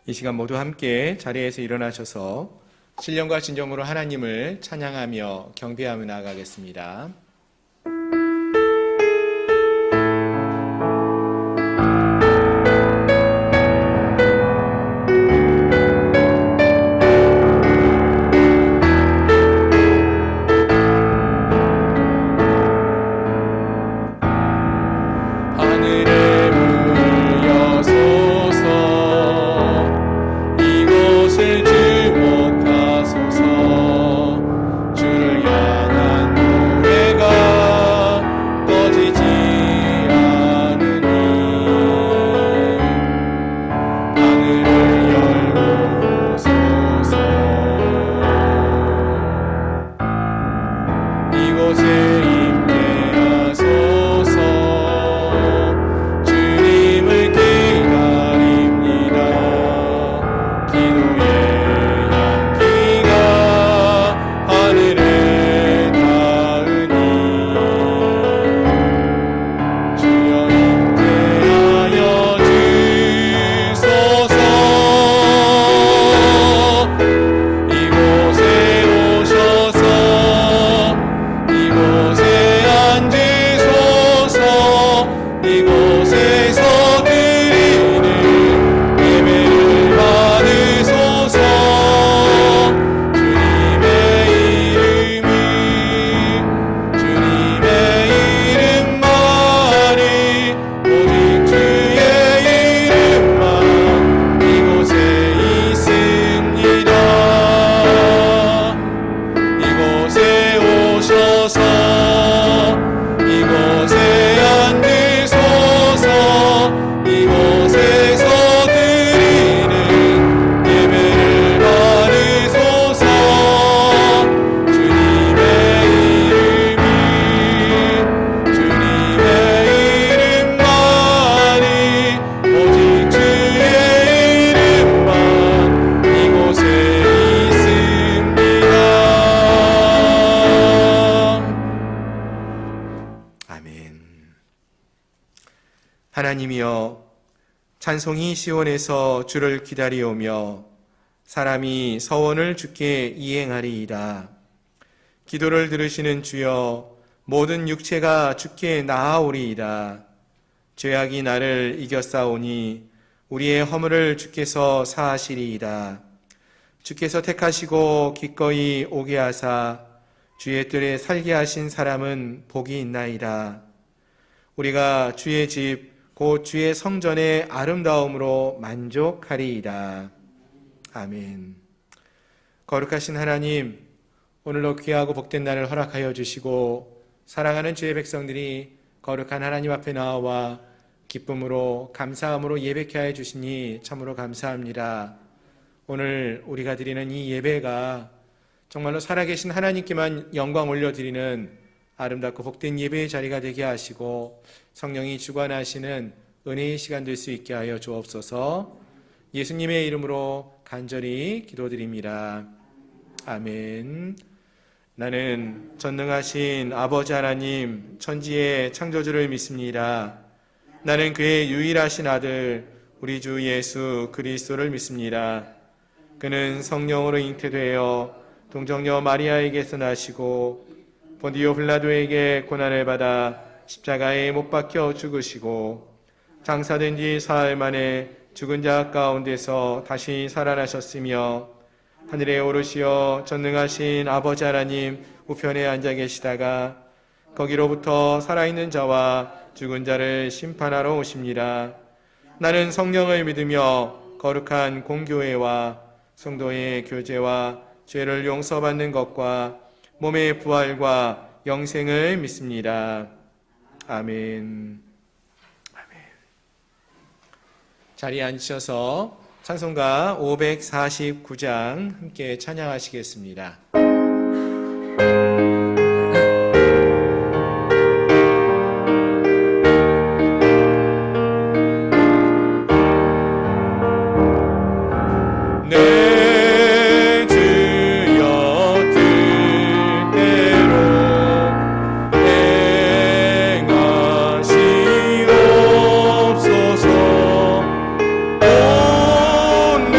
이 시간 모두 함께 자리에서 일어나셔서 신령과 진정으로 하나님을 찬양하며 경배하며 나아가겠습니다. 하나님이여, 찬송이 시온에서 주를 기다리오며 사람이 서원을 주께 이행하리이다. 기도를 들으시는 주여, 모든 육체가 주께 나아오리이다. 죄악이 나를 이겼사오니 우리의 허물을 주께서 사하시리이다. 주께서 택하시고 기꺼이 오게 하사 주의 뜰에 살게 하신 사람은 복이 있나이다. 우리가 주의 집 곧 주의 성전의 아름다움으로 만족하리이다. 아멘. 거룩하신 하나님, 오늘도 귀하고 복된 날을 허락하여 주시고 사랑하는 주의 백성들이 거룩한 하나님 앞에 나와 기쁨으로 감사함으로 예배케 하여 주시니 참으로 감사합니다. 오늘 우리가 드리는 이 예배가 정말로 살아계신 하나님께만 영광 올려드리는 아름답고 복된 예배의 자리가 되게 하시고 성령이 주관하시는 은혜의 시간 될 수 있게 하여 주옵소서. 예수님의 이름으로 간절히 기도드립니다. 아멘. 나는 전능하신 아버지 하나님 천지의 창조주를 믿습니다. 나는 그의 유일하신 아들 우리 주 예수 그리스도를 믿습니다. 그는 성령으로 잉태되어 동정녀 마리아에게서 나시고 본디오 빌라도에게 고난을 받아 십자가에 못 박혀 죽으시고 장사된 지 사흘 만에 죽은 자 가운데서 다시 살아나셨으며 하늘에 오르시어 전능하신 아버지 하나님 우편에 앉아 계시다가 거기로부터 살아있는 자와 죽은 자를 심판하러 오십니다. 나는 성령을 믿으며 거룩한 공교회와 성도의 교제와 죄를 용서받는 것과 몸의 부활과 영생을 믿습니다. 아멘. 아멘. 자리에 앉으셔서 찬송가 549장 함께 찬양하시겠습니다. 온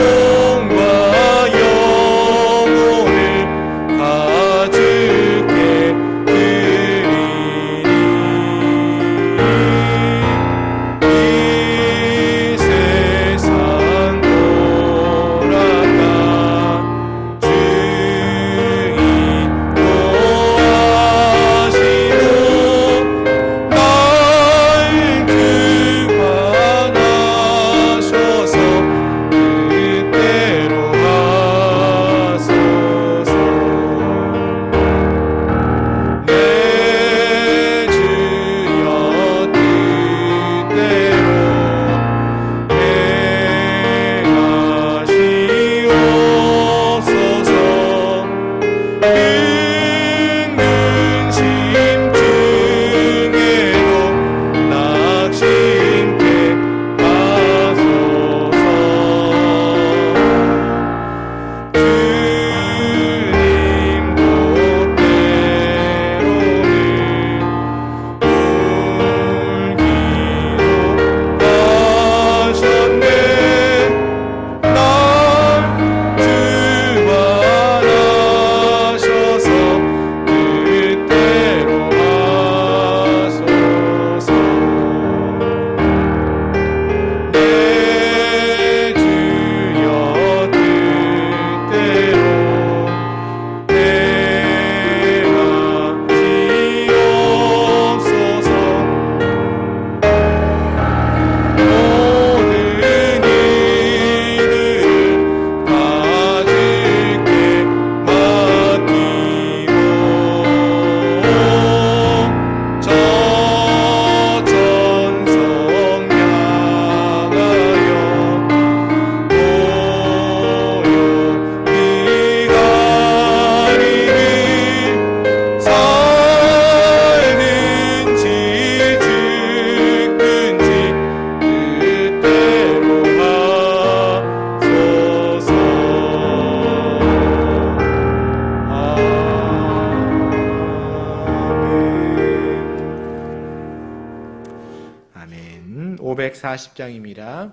540장입니다.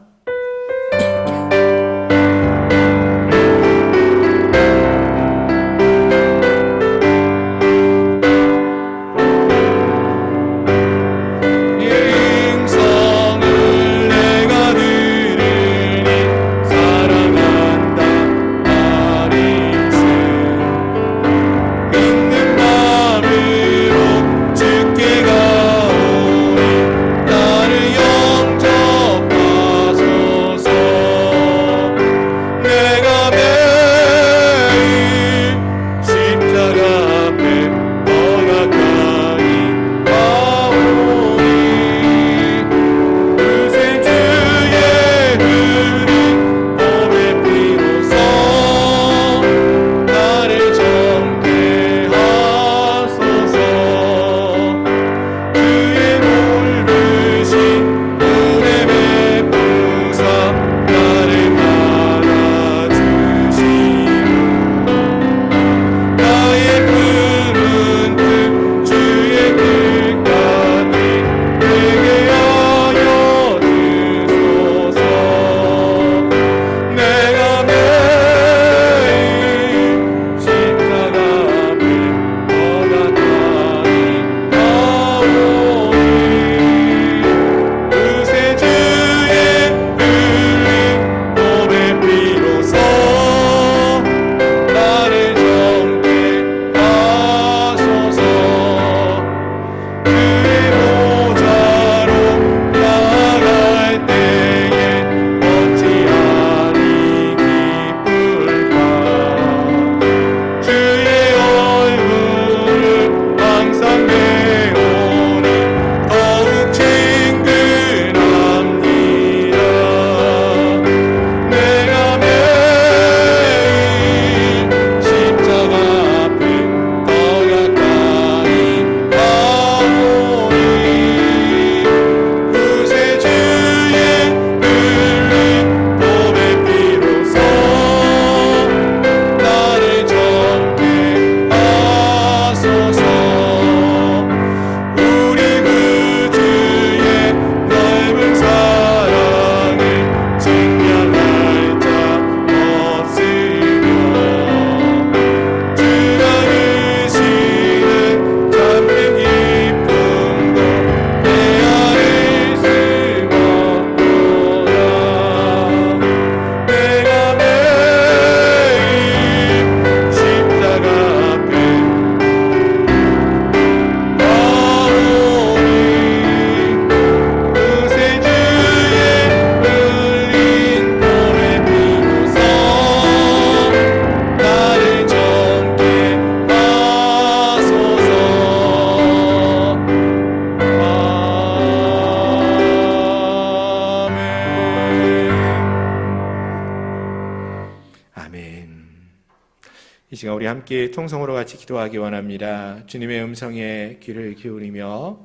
이 시간 우리 함께 통성으로 같이 기도하기 원합니다. 주님의 음성에 귀를 기울이며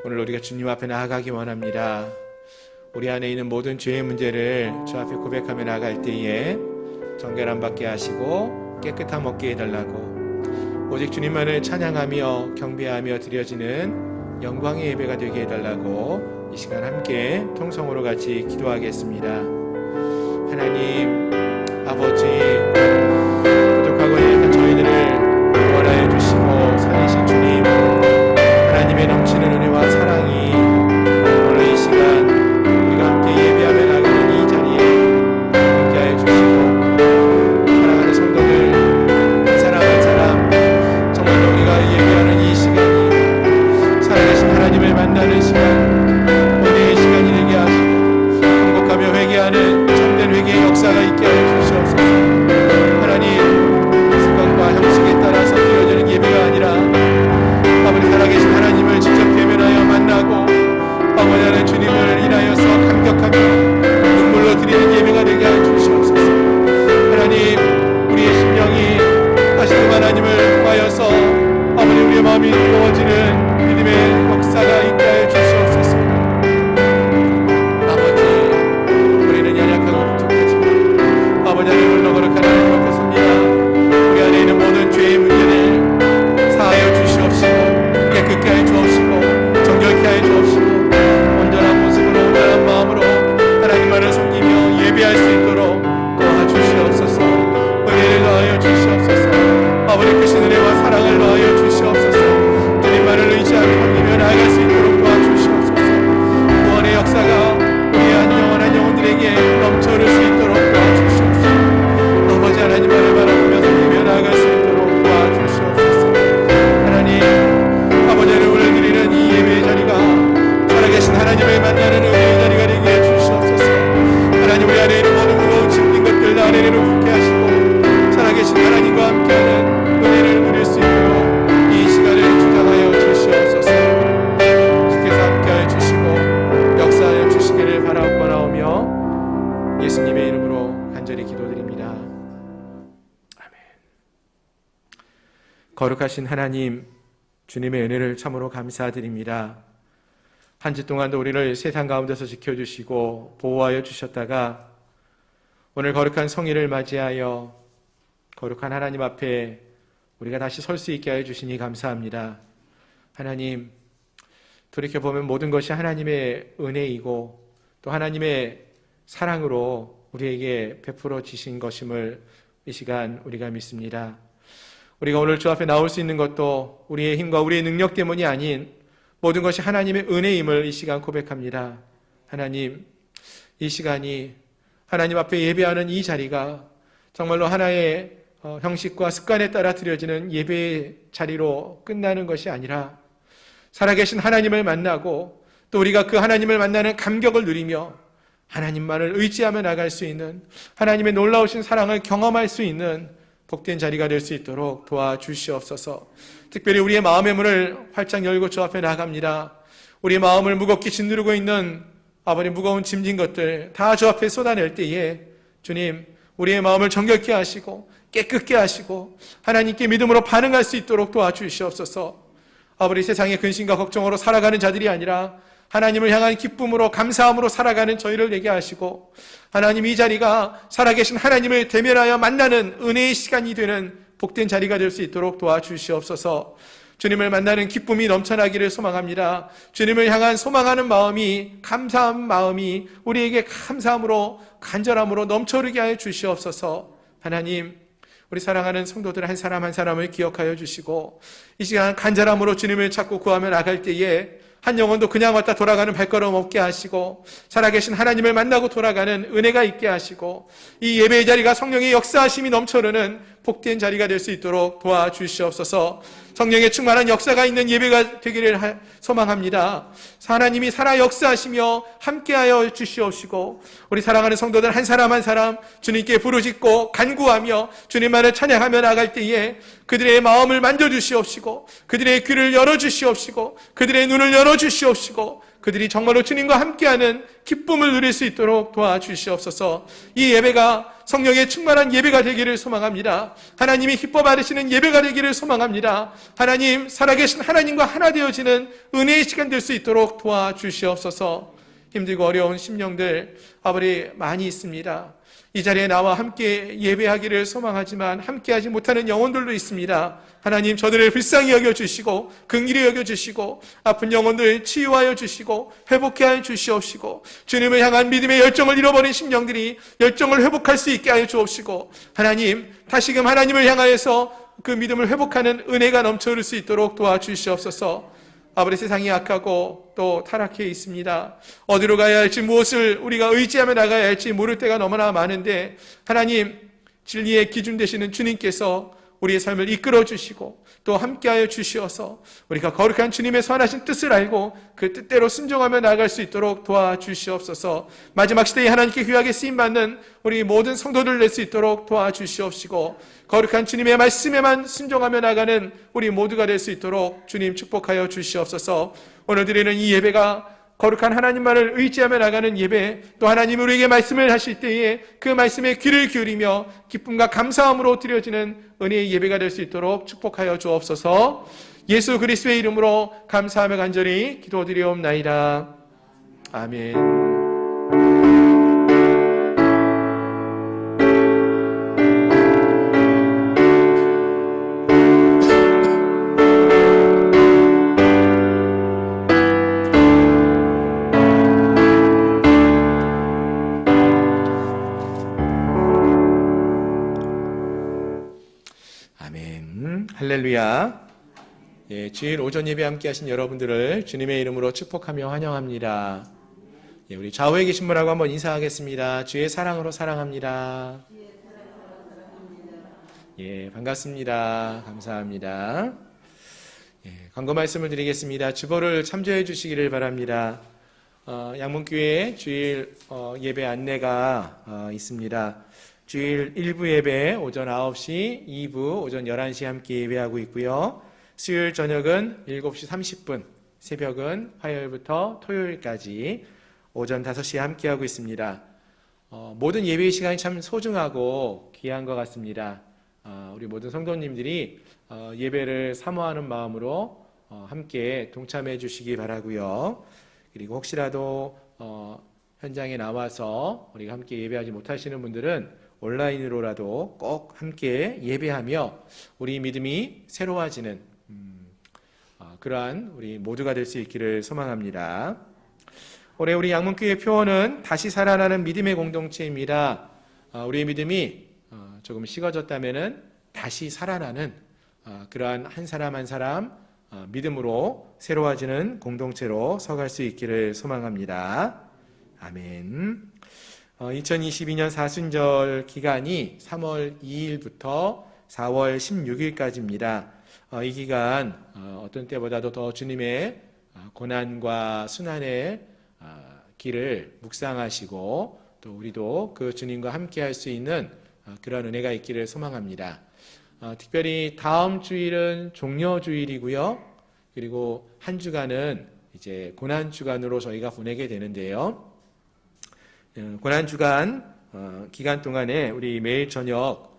오늘 우리가 주님 앞에 나아가기 원합니다. 우리 안에 있는 모든 죄의 문제를 주 앞에 고백하며 나아갈 때에 정결함 받게 하시고 깨끗함 얻게 해달라고, 오직 주님만을 찬양하며 경배하며 드려지는 영광의 예배가 되게 해달라고 이 시간 함께 통성으로 같이 기도하겠습니다. 하나님 아버지, 부족하고 약한 저희들을 구원하여 주시고 살리신 주님, 하나님의 넘치는 은혜와 사랑이 오늘 이 시간 우리가 함께 예배하며 나가는 이 자리에 함께하여 주시고, 사랑하는 성도들 한 사람 한 사람 정말로 우리가 예배하는 이 시간이 살아계신 하나님을 만나는 시간, 은혜의 시간이 되게 하시고 행복하며 회개하는 참된 회개의 역사가 있게 하여 주시옵소서. 거룩하신 하나님, 주님의 은혜를 참으로 감사드립니다. 한 주 동안도 우리를 세상 가운데서 지켜주시고 보호하여 주셨다가 오늘 거룩한 성일을 맞이하여 거룩한 하나님 앞에 우리가 다시 설 수 있게 하여 주시니 감사합니다. 하나님, 돌이켜보면 모든 것이 하나님의 은혜이고 또 하나님의 사랑으로 우리에게 베풀어 주신 것임을 이 시간 우리가 믿습니다. 우리가 오늘 주 앞에 나올 수 있는 것도 우리의 힘과 우리의 능력 때문이 아닌 모든 것이 하나님의 은혜임을 이 시간 고백합니다. 하나님, 이 시간이 하나님 앞에 예배하는 이 자리가 정말로 하나의 형식과 습관에 따라 드려지는 예배의 자리로 끝나는 것이 아니라 살아계신 하나님을 만나고 또 우리가 그 하나님을 만나는 감격을 누리며 하나님만을 의지하며 나갈 수 있는 하나님의 놀라우신 사랑을 경험할 수 있는 복된 자리가 될 수 있도록 도와주시옵소서. 특별히 우리의 마음의 문을 활짝 열고 주 앞에 나갑니다. 우리의 마음을 무겁게 짓누르고 있는 아버지 무거운 짐진 것들 다 주 앞에 쏟아낼 때에 주님, 우리의 마음을 정결케 하시고 깨끗게 하시고 하나님께 믿음으로 반응할 수 있도록 도와주시옵소서. 아버지, 세상의 근심과 걱정으로 살아가는 자들이 아니라 하나님을 향한 기쁨으로 감사함으로 살아가는 저희를 되게 하시고 하나님, 이 자리가 살아계신 하나님을 대면하여 만나는 은혜의 시간이 되는 복된 자리가 될 수 있도록 도와주시옵소서. 주님을 만나는 기쁨이 넘쳐나기를 소망합니다. 주님을 향한 소망하는 마음이, 감사한 마음이 우리에게 감사함으로 간절함으로 넘쳐흐르게 하여 주시옵소서. 하나님, 우리 사랑하는 성도들 한 사람 한 사람을 기억하여 주시고 이 시간 간절함으로 주님을 찾고 구하며 나갈 때에 한 영혼도 그냥 왔다 돌아가는 발걸음 없게 하시고 살아계신 하나님을 만나고 돌아가는 은혜가 있게 하시고 이 예배의 자리가 성령의 역사하심이 넘쳐흐르는 복된 자리가 될 수 있도록 도와주시옵소서. 성령의 충만한 역사가 있는 예배가 되기를 소망합니다. 하나님이 살아 역사하시며 함께하여 주시옵시고 우리 사랑하는 성도들 한 사람 한 사람 주님께 부르짖고 간구하며 주님만을 찬양하며 나갈 때에 그들의 마음을 만져주시옵시고 그들의 귀를 열어주시옵시고 그들의 눈을 열어주시옵시고 그들이 정말로 주님과 함께하는 기쁨을 누릴 수 있도록 도와주시옵소서. 이 예배가 성령의 충만한 예배가 되기를 소망합니다. 하나님이 기뻐 받으시는 예배가 되기를 소망합니다. 하나님, 살아계신 하나님과 하나 되어지는 은혜의 시간 될 수 있도록 도와주시옵소서. 힘들고 어려운 심령들 아버지 많이 있습니다. 이 자리에 나와 함께 예배하기를 소망하지만 함께하지 못하는 영혼들도 있습니다. 하나님, 저들을 불쌍히 여겨주시고 긍휼히 여겨주시고 아픈 영혼들 치유하여 주시고 회복해 하여 주시옵시고 주님을 향한 믿음의 열정을 잃어버린 심령들이 열정을 회복할 수 있게 하여 주옵시고 하나님, 다시금 하나님을 향하여서 그 믿음을 회복하는 은혜가 넘쳐 흐를 수 있도록 도와주시옵소서. 아버지, 세상이 악하고 또 타락해 있습니다. 어디로 가야 할지 무엇을 우리가 의지하며 나가야 할지 모를 때가 너무나 많은데 하나님, 진리의 기준 되시는 주님께서 우리의 삶을 이끌어 주시고 또 함께하여 주시어서 우리가 거룩한 주님의 선하신 뜻을 알고 그 뜻대로 순종하며 나아갈 수 있도록 도와주시옵소서. 마지막 시대에 하나님께 귀하게 쓰임받는 우리 모든 성도들 낼 수 있도록 도와주시옵시고 거룩한 주님의 말씀에만 순종하며 나가는 우리 모두가 될 수 있도록 주님 축복하여 주시옵소서. 오늘 드리는 이 예배가 거룩한 하나님만을 의지하며 나가는 예배, 또 하나님 우리에게 말씀을 하실 때에 그 말씀에 귀를 기울이며 기쁨과 감사함으로 드려지는 은혜의 예배가 될 수 있도록 축복하여 주옵소서. 예수 그리스도의 이름으로 감사하며 간절히 기도드리옵나이다. 아멘. 할렐루야. 예, 주일 오전 예배 함께 하신 여러분들을 주님의 이름으로 축복하며 환영합니다. 예, 우리 좌우에 계신 분하고 한번 인사하겠습니다. 주의 사랑으로 사랑합니다. 예, 반갑습니다. 감사합니다. 예, 광고 말씀을 드리겠습니다. 주보를 참조해 주시기를 바랍니다. 양문교회 주일 예배 안내가 있습니다. 주일 1부 예배 오전 9시, 2부 오전 11시 함께 예배하고 있고요. 수요일 저녁은 7시 30분, 새벽은 화요일부터 토요일까지 오전 5시에 함께 하고 있습니다. 모든 예배의 시간이 참 소중하고 귀한 것 같습니다. 우리 모든 성도님들이 예배를 사모하는 마음으로 함께 동참해 주시기 바라고요. 그리고 혹시라도 현장에 나와서 우리가 함께 예배하지 못하시는 분들은 온라인으로라도 꼭 함께 예배하며 우리 믿음이 새로워지는 그러한 우리 모두가 될 수 있기를 소망합니다. 올해 우리 양문교회 표어는 다시 살아나는 믿음의 공동체입니다. 우리의 믿음이 조금 식어졌다면은 다시 살아나는 그러한 한 사람 한 사람 믿음으로 새로워지는 공동체로 서갈 수 있기를 소망합니다. 아멘. 2022년 사순절 기간이 3월 2일부터 4월 16일까지입니다. 이 기간 어떤 때보다도 더 주님의 고난과 순환의 길을 묵상하시고 또 우리도 그 주님과 함께 할 수 있는 그런 은혜가 있기를 소망합니다. 특별히 다음 주일은 종려주일이고요. 그리고 한 주간은 이제 고난주간으로 저희가 보내게 되는데요. 고난주간 기간 동안에 우리 매일 저녁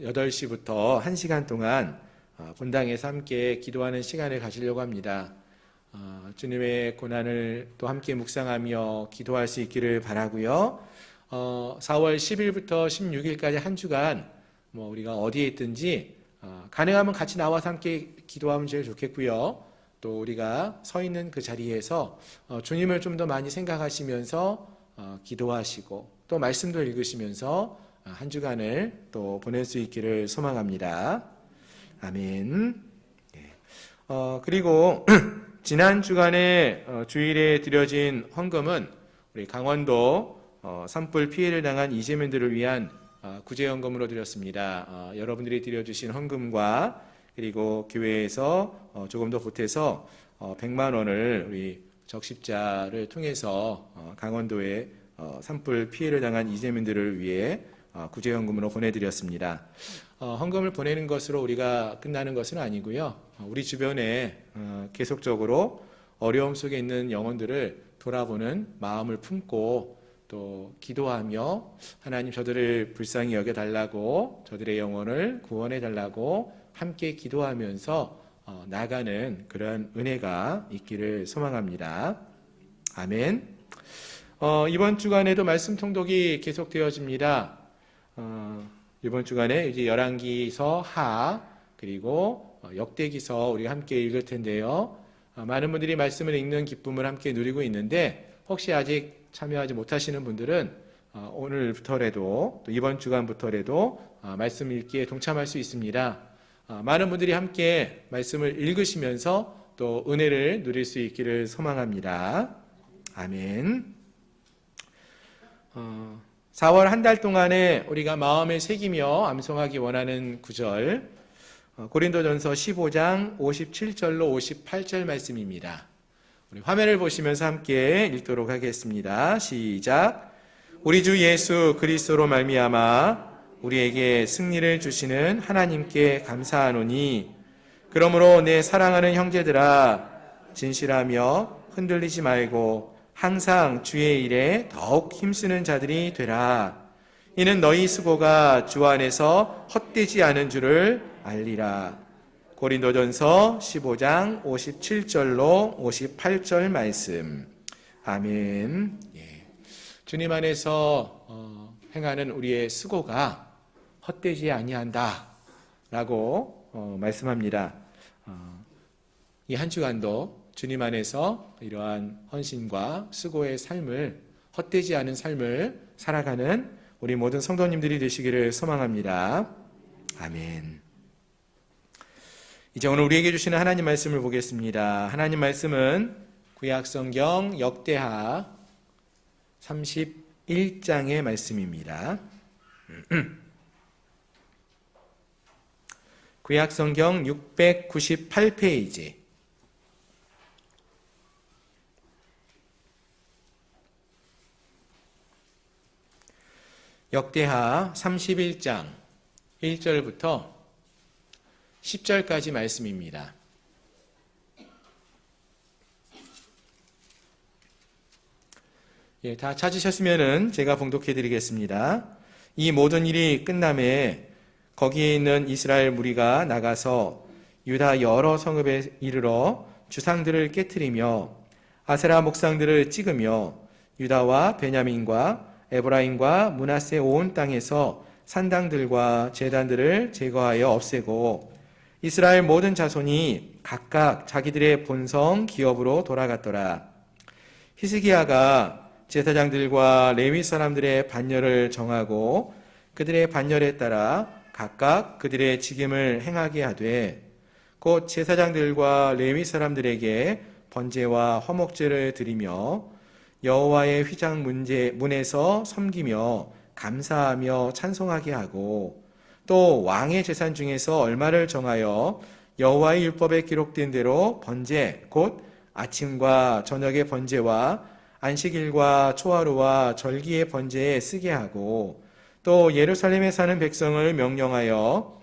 8시부터 1시간 동안 본당에서 함께 기도하는 시간을 가지려고 합니다. 주님의 고난을 또 함께 묵상하며 기도할 수 있기를 바라고요. 4월 10일부터 16일까지 한 주간 우리가 어디에 있든지 가능하면 같이 나와서 함께 기도하면 제일 좋겠고요. 또 우리가 서 있는 그 자리에서 주님을 좀 더 많이 생각하시면서 기도하시고 또 말씀도 읽으시면서 한 주간을 또 보낼 수 있기를 소망합니다. 아멘. 그리고 지난 주간에 주일에 드려진 헌금은 우리 강원도 산불 피해를 당한 이재민들을 위한 구제헌금으로 드렸습니다. 여러분들이 드려주신 헌금과 그리고 교회에서 조금 더 보태서 100만 원을 우리 적십자를 통해서 강원도에 산불 피해를 당한 이재민들을 위해 구제헌금으로 보내드렸습니다. 헌금을 보내는 것으로 우리가 끝나는 것은 아니고요. 우리 주변에 계속적으로 어려움 속에 있는 영혼들을 돌아보는 마음을 품고 또 기도하며 하나님 저들을 불쌍히 여겨달라고 저들의 영혼을 구원해달라고 함께 기도하면서 나가는 그런 은혜가 있기를 소망합니다. 아멘. 이번 주간에도 말씀 통독이 계속되어집니다. 이번 주간에 이제 열왕기서 하 그리고 역대기서 우리가 함께 읽을 텐데요. 많은 분들이 말씀을 읽는 기쁨을 함께 누리고 있는데 혹시 아직 참여하지 못하시는 분들은 오늘부터라도 또 이번 주간부터라도 말씀 읽기에 동참할 수 있습니다. 많은 분들이 함께 말씀을 읽으시면서 또 은혜를 누릴 수 있기를 소망합니다. 아멘. 4월 한 달 동안에 우리가 마음에 새기며 암송하기 원하는 구절 고린도전서 15장 57절로 58절 말씀입니다. 우리 화면을 보시면서 함께 읽도록 하겠습니다. 시작. 우리 주 예수 그리스도로 말미암아 우리에게 승리를 주시는 하나님께 감사하노니 그러므로 내 사랑하는 형제들아 진실하며 흔들리지 말고 항상 주의 일에 더욱 힘쓰는 자들이 되라. 이는 너희 수고가 주 안에서 헛되지 않은 줄을 알리라. 고린도전서 15장 57절로 58절 말씀. 아멘. 주님 안에서 행하는 우리의 수고가 헛되지 아니한다 라고 말씀합니다. 이 한 주간도 주님 안에서 이러한 헌신과 수고의 삶을 헛되지 않은 삶을 살아가는 우리 모든 성도님들이 되시기를 소망합니다. 아멘. 이제 오늘 우리에게 주시는 하나님 말씀을 보겠습니다. 하나님 말씀은 구약성경 역대하 31장의 말씀입니다. 구약성경 698페이지 역대하 31장 1절부터 10절까지 말씀입니다. 다 찾으셨으면 제가 봉독해 드리겠습니다. 이 모든 일이 끝남에 거기에 있는 이스라엘 무리가 나가서 유다 여러 성읍에 이르러 주상들을 깨뜨리며 아세라 목상들을 찍으며 유다와 베냐민과 에브라임과 므낫세 온 땅에서 산당들과 제단들을 제거하여 없애고 이스라엘 모든 자손이 각각 자기들의 본성 기업으로 돌아갔더라. 히스기야가 제사장들과 레위 사람들의 반열을 정하고 그들의 반열에 따라 각각 그들의 직임을 행하게 하되 곧 제사장들과 레위 사람들에게 번제와 화목제를 드리며 여호와의 휘장 문에서 섬기며 감사하며 찬송하게 하고 또 왕의 재산 중에서 얼마를 정하여 여호와의 율법에 기록된 대로 번제 곧 아침과 저녁의 번제와 안식일과 초하루와 절기의 번제에 쓰게 하고 또 예루살렘에 사는 백성을 명령하여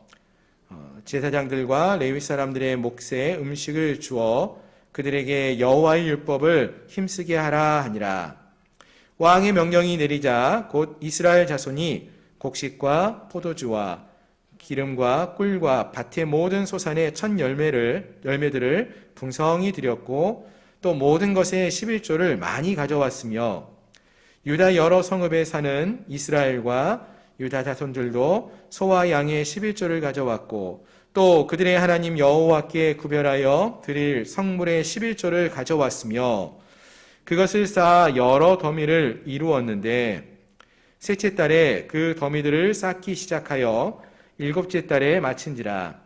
제사장들과 레위 사람들의 몫에 음식을 주어 그들에게 여호와의 율법을 힘쓰게 하라 하니라. 왕의 명령이 내리자 곧 이스라엘 자손이 곡식과 포도주와 기름과 꿀과 밭의 모든 소산의 첫 열매들을 풍성히 드렸고 또 모든 것의 11조를 많이 가져왔으며 유다 여러 성읍에 사는 이스라엘과 유다 자손들도 소와 양의 11조를 가져왔고 또 그들의 하나님 여호와께 구별하여 드릴 성물의 11조를 가져왔으며 그것을 쌓아 여러 더미를 이루었는데 셋째 달에 그 더미들을 쌓기 시작하여 일곱째 달에 마친지라.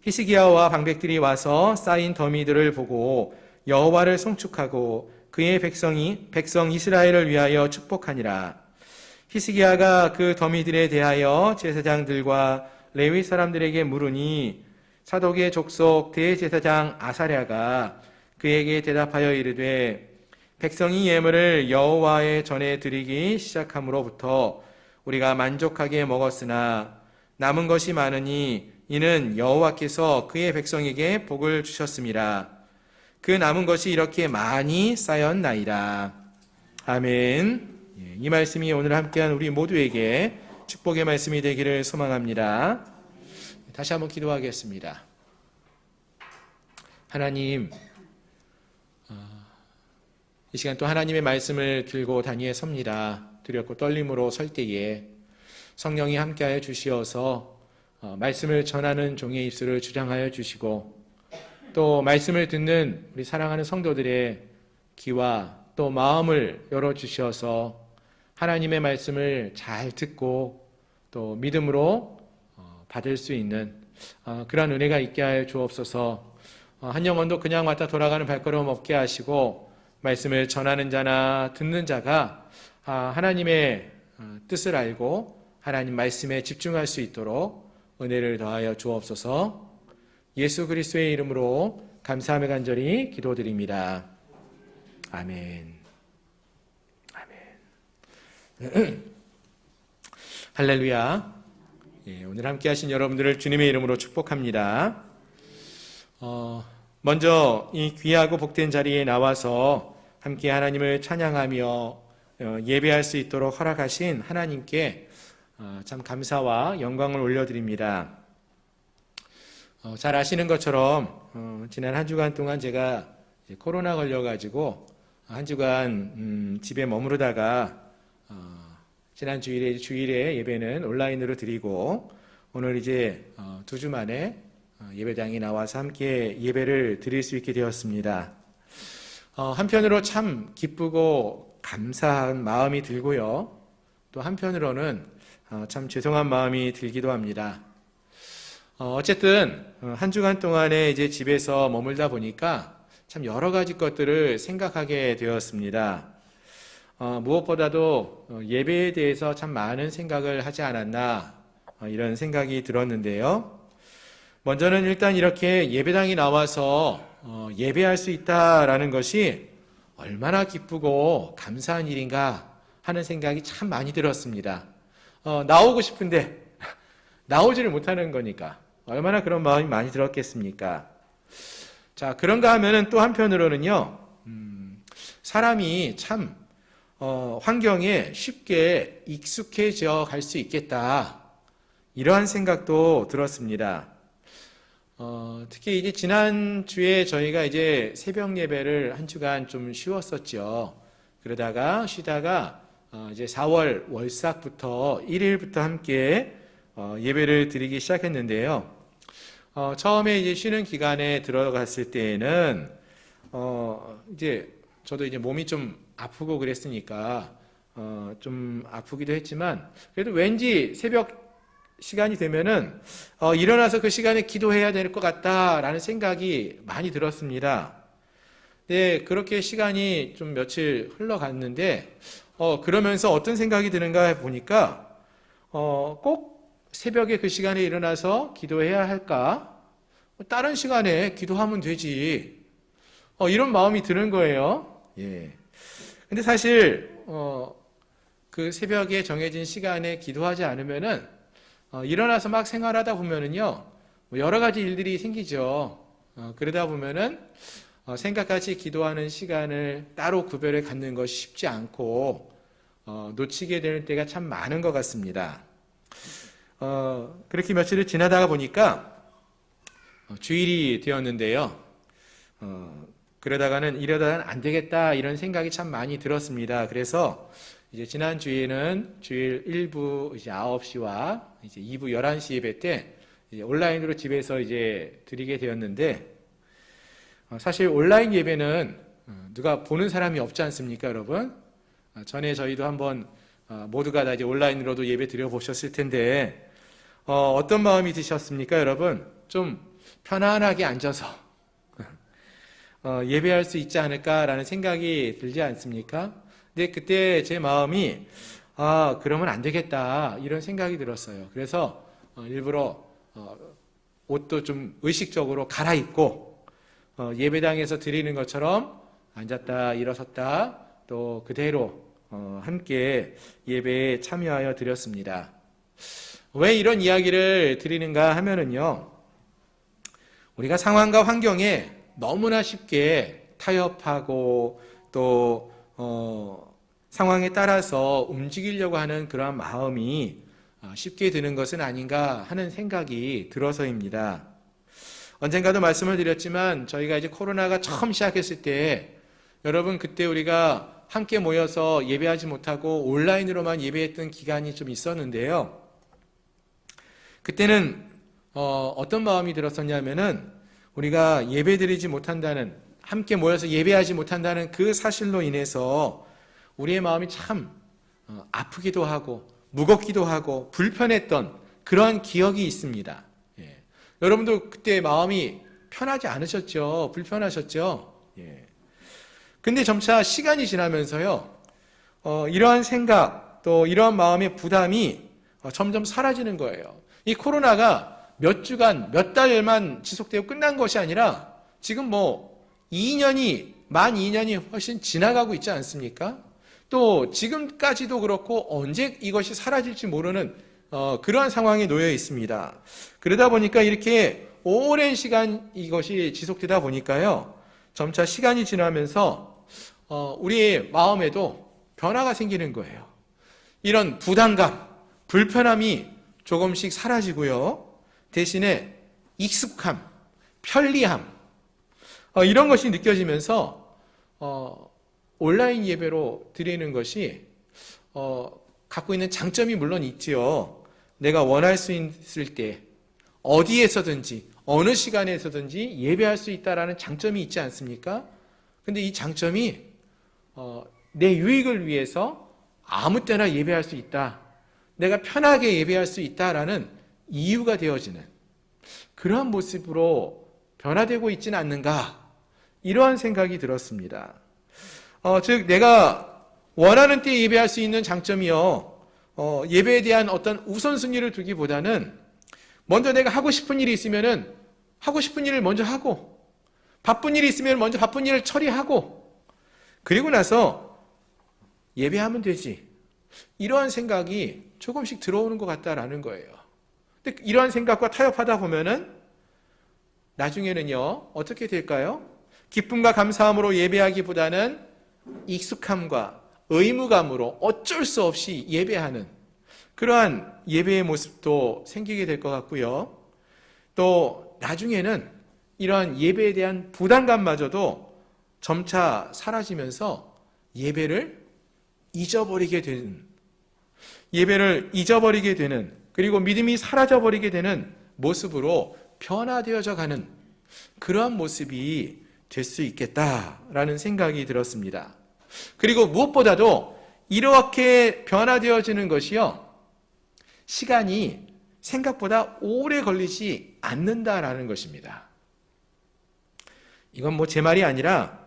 히스기야와 방백들이 와서 쌓인 더미들을 보고 여호와를 송축하고 그의 백성 이스라엘을 위하여 축복하니라. 히스기야가 그 더미들에 대하여 제사장들과 레위 사람들에게 물으니 사독의 족속 대제사장 아사랴가 그에게 대답하여 이르되 백성이 예물을 여호와의 전에 드리기 시작함으로부터 우리가 만족하게 먹었으나 남은 것이 많으니 이는 여호와께서 그의 백성에게 복을 주셨음이라. 그 남은 것이 이렇게 많이 쌓였나이다. 아멘. 이 말씀이 오늘 함께한 우리 모두에게 축복의 말씀이 되기를 소망합니다. 다시 한번 기도하겠습니다. 하나님, 이 시간 또 하나님의 말씀을 들고 단위에 섭니다. 두렵고 떨림으로 설 때에 성령이 함께하여 주시어서 말씀을 전하는 종의 입술을 주장하여 주시고 또 말씀을 듣는 우리 사랑하는 성도들의 귀와 또 마음을 열어주셔서 하나님의 말씀을 잘 듣고 또 믿음으로 받을 수 있는 그러한 은혜가 있게 하여 주옵소서. 한 영혼도 그냥 왔다 돌아가는 발걸음 없게 하시고 말씀을 전하는 자나 듣는 자가 하나님의 뜻을 알고 하나님 말씀에 집중할 수 있도록 은혜를 더하여 주옵소서. 예수 그리스도의 이름으로 감사하며 간절히 기도드립니다. 아멘. 아멘. 할렐루야. 오늘 함께 하신 여러분들을 주님의 이름으로 축복합니다. 먼저 이 귀하고 복된 자리에 나와서 함께 하나님을 찬양하며 예배할 수 있도록 허락하신 하나님께 참 감사와 영광을 올려드립니다. 잘 아시는 것처럼 지난 한 주간 동안 제가 코로나 걸려가지고 한 주간 집에 머무르다가 지난 주일에 예배는 온라인으로 드리고 오늘 이제 2주 만에 예배당에 나와서 함께 예배를 드릴 수 있게 되었습니다. 한편으로 참 기쁘고 감사한 마음이 들고요. 또 한편으로는 참 죄송한 마음이 들기도 합니다. 어쨌든 한 주간 동안에 이제 집에서 머물다 보니까 참 여러 가지 것들을 생각하게 되었습니다. 무엇보다도 예배에 대해서 참 많은 생각을 하지 않았나 이런 생각이 들었는데요. 먼저는 일단 이렇게 예배당에 나와서 예배할 수 있다라는 것이 얼마나 기쁘고 감사한 일인가 하는 생각이 참 많이 들었습니다. 나오고 싶은데 나오지를 못하는 거니까 얼마나 그런 마음이 많이 들었겠습니까? 자, 그런가 하면은 또 한편으로는요, 사람이 참 환경에 쉽게 익숙해져 갈 수 있겠다 이러한 생각도 들었습니다. 특히 이제 지난주에 저희가 이제 새벽 예배를 한 주간 좀 쉬었었죠. 그러다가 쉬다가 이제 4월 월삭부터 1일부터 함께 예배를 드리기 시작했는데요. 처음에 이제 쉬는 기간에 들어갔을 때에는 이제 저도 이제 몸이 좀 아프고 그랬으니까 좀 아프기도 했지만 그래도 왠지 새벽 시간이 되면은 일어나서 그 시간에 기도해야 될 것 같다라는 생각이 많이 들었습니다. 네, 그렇게 시간이 좀 며칠 흘러갔는데 그러면서 어떤 생각이 드는가 보니까 꼭 새벽에 그 시간에 일어나서 기도해야 할까? 다른 시간에 기도하면 되지. 이런 마음이 드는 거예요. 예. 근데 사실 그 새벽에 정해진 시간에 기도하지 않으면은 일어나서 막 생활하다 보면은요, 여러 가지 일들이 생기죠. 그러다 보면은 생각같이 기도하는 시간을 따로 구별해 갖는 것이 쉽지 않고 놓치게 되는 때가 참 많은 것 같습니다. 그렇게 며칠을 지나다가 보니까 주일이 되었는데요. 그러다가는 이러다가는 안 되겠다 이런 생각이 참 많이 들었습니다. 그래서 이제 지난 주에는 주일 1부 이제 9시와 이제 2부 11시 예배 때 이제 온라인으로 집에서 이제 드리게 되었는데 사실 온라인 예배는 누가 보는 사람이 없지 않습니까, 여러분? 전에 저희도 한번 모두가 다 이제 온라인으로도 예배 드려 보셨을 텐데 어떤 마음이 드셨습니까, 여러분? 좀 편안하게 앉아서 예배할 수 있지 않을까라는 생각이 들지 않습니까? 근데 그때 제 마음이 그러면 안 되겠다 이런 생각이 들었어요. 그래서 일부러 옷도 좀 의식적으로 갈아입고 예배당에서 드리는 것처럼 앉았다 일어섰다 또 그대로 함께 예배에 참여하여 드렸습니다. 왜 이런 이야기를 드리는가 하면은요, 우리가 상황과 환경에 너무나 쉽게 타협하고 또 상황에 따라서 움직이려고 하는 그러한 마음이 쉽게 드는 것은 아닌가 하는 생각이 들어서입니다. 언젠가도 말씀을 드렸지만 저희가 이제 코로나가 처음 시작했을 때 여러분 그때 우리가 함께 모여서 예배하지 못하고 온라인으로만 예배했던 기간이 좀 있었는데요. 그때는 어떤 마음이 들었었냐면은 우리가 예배드리지 못한다는, 함께 모여서 예배하지 못한다는 그 사실로 인해서 우리의 마음이 참 아프기도 하고 무겁기도 하고 불편했던 그러한 기억이 있습니다. 예. 여러분도 그때 마음이 편하지 않으셨죠? 불편하셨죠? 예. 근데 점차 시간이 지나면서요, 이러한 생각 또 이러한 마음의 부담이 점점 사라지는 거예요. 이 코로나가 몇 주간, 몇 달만 지속되고 끝난 것이 아니라 지금 만 2년이 훨씬 지나가고 있지 않습니까? 또 지금까지도 그렇고 언제 이것이 사라질지 모르는 그러한 상황에 놓여 있습니다. 그러다 보니까 이렇게 오랜 시간 이것이 지속되다 보니까요, 점차 시간이 지나면서 우리의 마음에도 변화가 생기는 거예요. 이런 부담감, 불편함이 조금씩 사라지고요. 대신에 익숙함, 편리함 이런 것이 느껴지면서 온라인 예배로 드리는 것이 갖고 있는 장점이 물론 있지요. 내가 원할 수 있을 때 어디에서든지 어느 시간에서든지 예배할 수 있다라는 장점이 있지 않습니까? 근데 이 장점이 내 유익을 위해서 아무 때나 예배할 수 있다, 내가 편하게 예배할 수 있다라는 이유가 되어지는 그러한 모습으로 변화되고 있지는 않는가, 이러한 생각이 들었습니다. 즉 내가 원하는 때에 예배할 수 있는 장점이요, 예배에 대한 어떤 우선순위를 두기보다는 먼저 내가 하고 싶은 일이 있으면은 하고 싶은 일을 먼저 하고, 바쁜 일이 있으면 먼저 바쁜 일을 처리하고, 그리고 나서 예배하면 되지, 이러한 생각이 조금씩 들어오는 것 같다라는 거예요. 근데 이러한 생각과 타협하다 보면은 나중에는요, 어떻게 될까요? 기쁨과 감사함으로 예배하기보다는 익숙함과 의무감으로 어쩔 수 없이 예배하는 그러한 예배의 모습도 생기게 될 것 같고요. 또 나중에는 이러한 예배에 대한 부담감마저도 점차 사라지면서 예배를 잊어버리게 되는, 그리고 믿음이 사라져버리게 되는 모습으로 변화되어져 가는 그러한 모습이 될 수 있겠다라는 생각이 들었습니다. 그리고 무엇보다도 이렇게 변화되어지는 것이요, 시간이 생각보다 오래 걸리지 않는다라는 것입니다. 이건 제 말이 아니라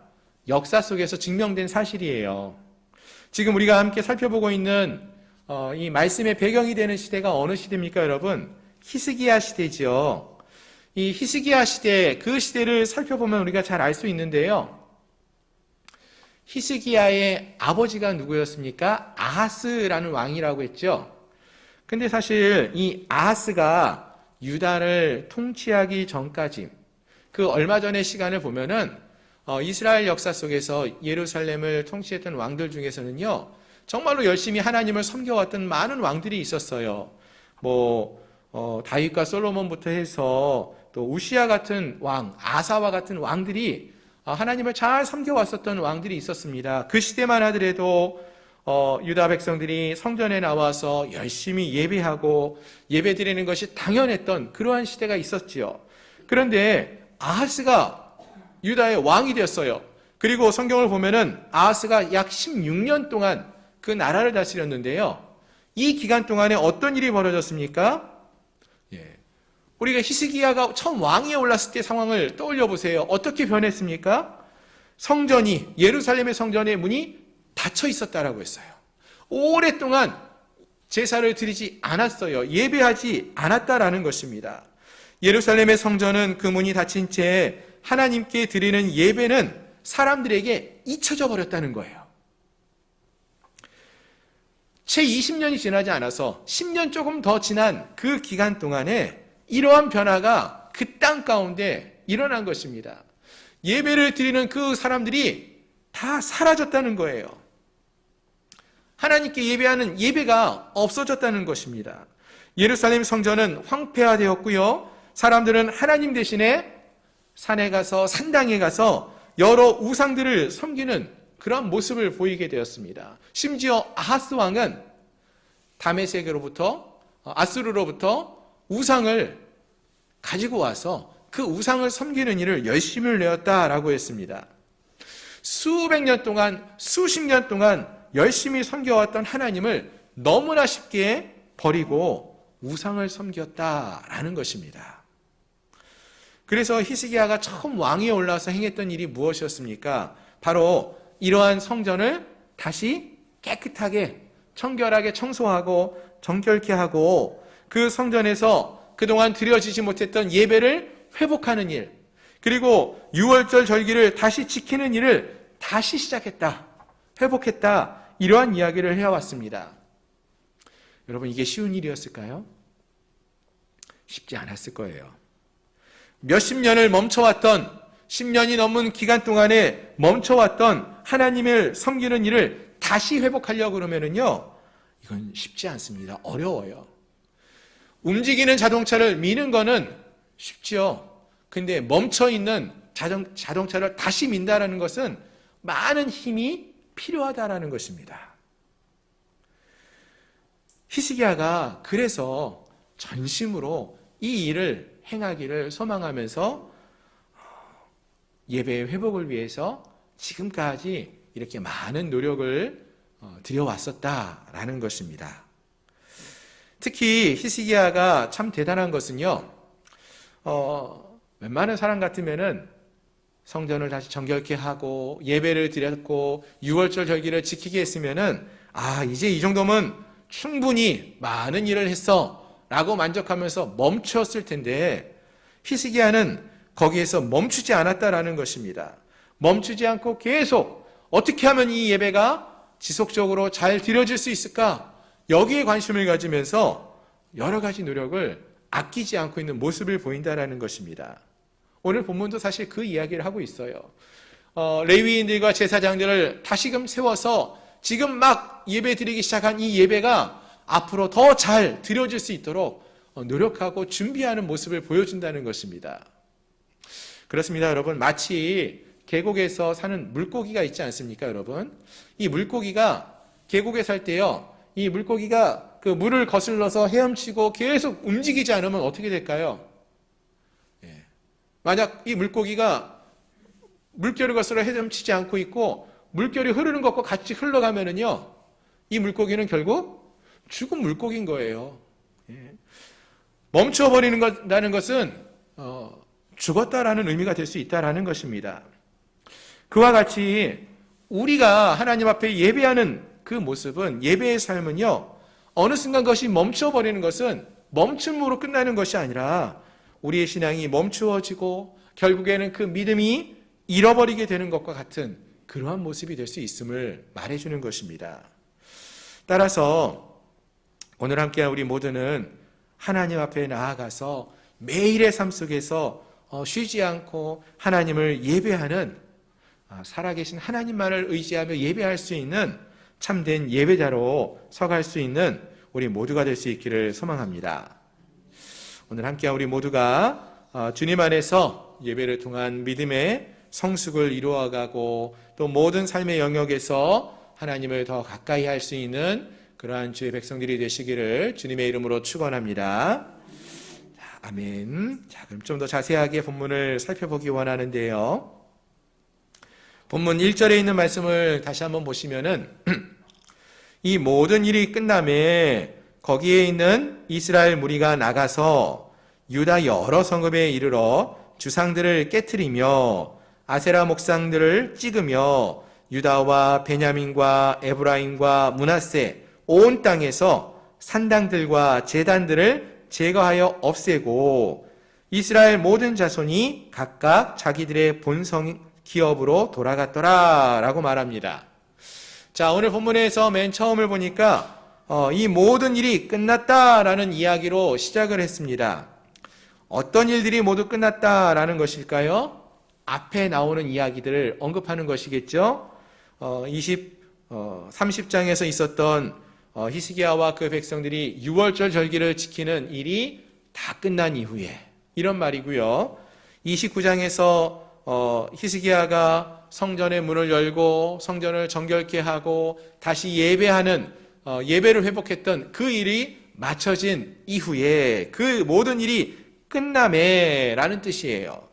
역사 속에서 증명된 사실이에요. 지금 우리가 함께 살펴보고 있는 이 말씀의 배경이 되는 시대가 어느 시대입니까, 여러분? 히스기야 시대죠. 이 히스기야 시대, 그 시대를 살펴보면 우리가 잘 알 수 있는데요. 히스기야의 아버지가 누구였습니까? 아하스라는 왕이라고 했죠. 근데 사실 이 아하스가 유다를 통치하기 전까지, 그 얼마 전의 시간을 보면은 이스라엘 역사 속에서 예루살렘을 통치했던 왕들 중에서는요, 정말로 열심히 하나님을 섬겨왔던 많은 왕들이 있었어요. 다윗과 솔로몬부터 해서 또 우시야 같은 왕, 아사와 같은 왕들이 하나님을 잘 섬겨왔었던 왕들이 있었습니다. 그 시대만 하더라도 유다 백성들이 성전에 나와서 열심히 예배하고 예배드리는 것이 당연했던 그러한 시대가 있었지요. 그런데 아하스가 유다의 왕이 되었어요. 그리고 성경을 보면은 아하스가 약 16년 동안 그 나라를 다스렸는데요. 이 기간 동안에 어떤 일이 벌어졌습니까? 우리가 히스기야가 처음 왕위에 올랐을 때 상황을 떠올려 보세요. 어떻게 변했습니까? 예루살렘의 성전의 문이 닫혀 있었다라고 했어요. 오랫동안 제사를 드리지 않았어요. 예배하지 않았다라는 것입니다. 예루살렘의 성전은 그 문이 닫힌 채 하나님께 드리는 예배는 사람들에게 잊혀져 버렸다는 거예요. 채 20년이 지나지 않아서 10년 조금 더 지난 그 기간 동안에 이러한 변화가 그 땅 가운데 일어난 것입니다. 예배를 드리는 그 사람들이 다 사라졌다는 거예요. 하나님께 예배하는 예배가 없어졌다는 것입니다. 예루살렘 성전은 황폐화되었고요. 사람들은 하나님 대신에 산에 가서, 산당에 가서 여러 우상들을 섬기는 그런 모습을 보이게 되었습니다. 심지어 아하스 왕은 아수르로부터 우상을 가지고 와서 그 우상을 섬기는 일을 열심을 내었다라고 했습니다. 수백 년 동안, 수십 년 동안 열심히 섬겨왔던 하나님을 너무나 쉽게 버리고 우상을 섬겼다라는 것입니다. 그래서 히스기야가 처음 왕위에 올라서 행했던 일이 무엇이었습니까? 바로 이러한 성전을 다시 깨끗하게, 청결하게 청소하고 정결케 하고 그 성전에서 그동안 드려지지 못했던 예배를 회복하는 일, 그리고 유월절 절기를 다시 지키는 일을 다시 시작했다, 회복했다, 이러한 이야기를 해왔습니다. 여러분, 이게 쉬운 일이었을까요? 쉽지 않았을 거예요. 몇십 년을 멈춰왔던, 10년이 넘은 기간 동안에 멈춰왔던 하나님을 섬기는 일을 다시 회복하려고 그러면은요, 이건 쉽지 않습니다. 어려워요. 움직이는 자동차를 미는 거는 쉽죠. 근데 멈춰있는 자동차를 다시 민다라는 것은 많은 힘이 필요하다라는 것입니다. 히스기야가 그래서 전심으로 이 일을 행하기를 소망하면서 예배의 회복을 위해서 지금까지 이렇게 많은 노력을 들여왔었다라는 것입니다. 특히 히스기야가 참 대단한 것은요, 웬만한 사람 같으면은 성전을 다시 정결케 하고 예배를 드렸고 유월절 절기를 지키게 했으면은 이제 이 정도면 충분히 많은 일을 했어 라고 만족하면서 멈췄을 텐데, 히스기야는 거기에서 멈추지 않았다라는 것입니다. 멈추지 않고 계속 어떻게 하면 이 예배가 지속적으로 잘 드려질 수 있을까, 여기에 관심을 가지면서 여러 가지 노력을 아끼지 않고 있는 모습을 보인다라는 것입니다. 오늘 본문도 사실 그 이야기를 하고 있어요. 레위인들과 제사장들을 다시금 세워서 지금 막 예배 드리기 시작한 이 예배가 앞으로 더 잘 드려질 수 있도록 노력하고 준비하는 모습을 보여준다는 것입니다. 그렇습니다, 여러분. 마치 계곡에서 사는 물고기가 있지 않습니까, 여러분? 이 물고기가 계곡에 살 때요, 이 물고기가 그 물을 거슬러서 헤엄치고 계속 움직이지 않으면 어떻게 될까요? 만약 이 물고기가 물결을 거슬러 헤엄치지 않고 있고 물결이 흐르는 것과 같이 흘러가면은요, 이 물고기는 결국 죽은 물고기인 거예요. 멈춰버리는 것은 죽었다라는 의미가 될 수 있다라는 것입니다. 그와 같이 우리가 하나님 앞에 예배하는 그 모습은, 예배의 삶은요, 어느 순간 것이 멈춰버리는 것은 멈춤으로 끝나는 것이 아니라 우리의 신앙이 멈추어지고 결국에는 그 믿음이 잃어버리게 되는 것과 같은 그러한 모습이 될 수 있음을 말해주는 것입니다. 따라서 오늘 함께한 우리 모두는 하나님 앞에 나아가서 매일의 삶 속에서 쉬지 않고 하나님을 예배하는, 살아계신 하나님만을 의지하며 예배할 수 있는 참된 예배자로 서갈 수 있는 우리 모두가 될 수 있기를 소망합니다. 오늘 함께한 우리 모두가 주님 안에서 예배를 통한 믿음의 성숙을 이루어가고 또 모든 삶의 영역에서 하나님을 더 가까이 할 수 있는 그러한 주의 백성들이 되시기를 주님의 이름으로 축원합니다. 아멘. 자, 그럼 좀 더 자세하게 본문을 살펴보기 원하는데요. 본문 1절에 있는 말씀을 다시 한번 보시면은 이 모든 일이 끝남에 거기에 있는 이스라엘 무리가 나가서 유다 여러 성읍에 이르러 주상들을 깨트리며 아세라 목상들을 찍으며 유다와 베냐민과 에브라임과 므낫세 온 땅에서 산당들과 제단들을 제거하여 없애고 이스라엘 모든 자손이 각각 자기들의 본성 기업으로 돌아갔더라 라고 말합니다. 자, 오늘 본문에서 맨 처음을 보니까 이 모든 일이 끝났다라는 이야기로 시작을 했습니다. 어떤 일들이 모두 끝났다라는 것일까요? 앞에 나오는 이야기들을 언급하는 것이겠죠. 30장에서 있었던 히스기야와 그 백성들이 유월절 절기를 지키는 일이 다 끝난 이후에 이런 말이고요. 29장에서 히스기야가 성전의 문을 열고 성전을 정결케 하고 다시 예배하는 예배를 회복했던 그 일이 마쳐진 이후에 그 모든 일이 끝남에 라는 뜻이에요.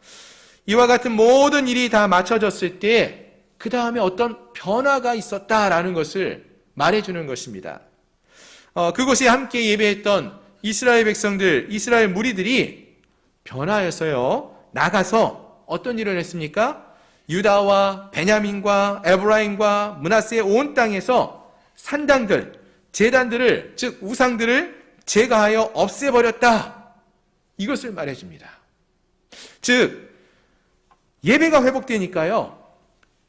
이와 같은 모든 일이 다 마쳐졌을 때 그 다음에 어떤 변화가 있었다라는 것을 말해주는 것입니다. 그곳에 함께 예배했던 이스라엘 백성들, 이스라엘 무리들이 변화해서요, 나가서 어떤 일을 했습니까? 유다와 베냐민과 에브라임과 므낫세의 온 땅에서 산당들, 제단들을, 즉 우상들을 제거하여 없애버렸다. 이것을 말해줍니다. 즉 예배가 회복되니까요,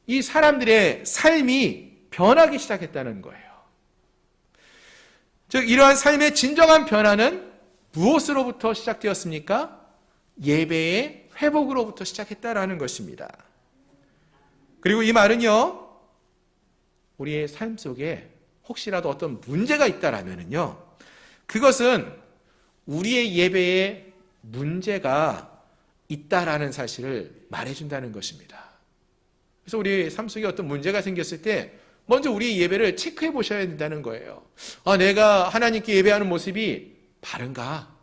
이 사람들의 삶이 변하기 시작했다는 거예요. 즉 이러한 삶의 진정한 변화는 무엇으로부터 시작되었습니까? 예배의 회복으로부터 시작했다라는 것입니다. 그리고 이 말은요, 우리의 삶 속에 혹시라도 어떤 문제가 있다라면요, 그것은 우리의 예배에 문제가 있다라는 사실을 말해준다는 것입니다. 그래서 우리 삶 속에 어떤 문제가 생겼을 때 먼저 우리의 예배를 체크해 보셔야 된다는 거예요. 내가 하나님께 예배하는 모습이 바른가?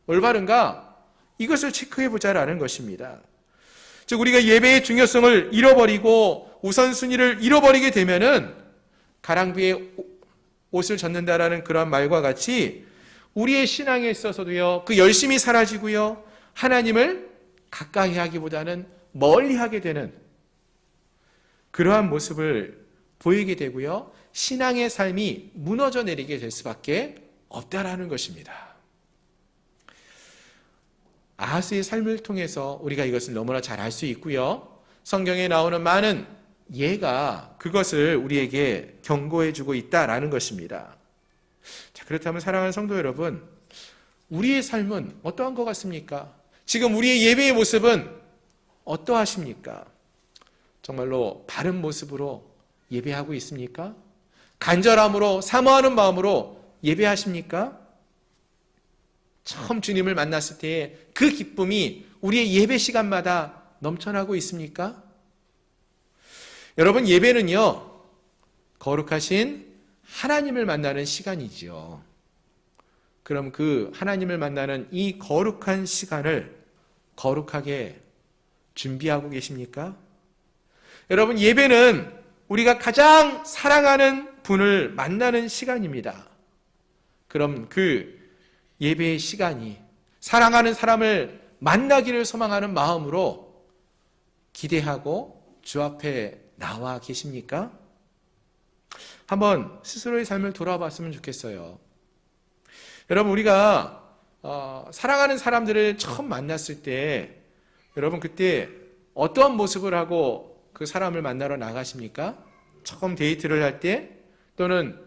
올바른가? 이것을 체크해 보자라는 것입니다. 즉 우리가 예배의 중요성을 잃어버리고 우선순위를 잃어버리게 되면은 가랑비에 옷을 젖는다라는 그런 말과 같이 우리의 신앙에 있어서도요, 그 열심이 사라지고요, 하나님을 가까이 하기보다는 멀리 하게 되는 그러한 모습을 보이게 되고요, 신앙의 삶이 무너져 내리게 될 수밖에 없다라는 것입니다. 아하스의 삶을 통해서 우리가 이것을 너무나 잘 알 수 있고요, 성경에 나오는 많은 예가 그것을 우리에게 경고해주고 있다라는 것입니다. 자, 그렇다면 사랑하는 성도 여러분, 우리의 삶은 어떠한 것 같습니까? 지금 우리의 예배의 모습은 어떠하십니까? 정말로 바른 모습으로 예배하고 있습니까? 간절함으로 사모하는 마음으로 예배하십니까? 처음 주님을 만났을 때 그 기쁨이 우리의 예배 시간마다 넘쳐나고 있습니까? 여러분, 예배는요, 거룩하신 하나님을 만나는 시간이지요. 그럼 그 하나님을 만나는 이 거룩한 시간을 거룩하게 준비하고 계십니까? 여러분, 예배는 우리가 가장 사랑하는 분을 만나는 시간입니다. 그럼 그 예배의 시간이 사랑하는 사람을 만나기를 소망하는 마음으로 기대하고 주 앞에 나와 계십니까? 한번 스스로의 삶을 돌아봤으면 좋겠어요. 여러분, 우리가 사랑하는 사람들을 처음 만났을 때 여러분 그때 어떠한 모습을 하고 그 사람을 만나러 나가십니까? 처음 데이트를 할 때 또는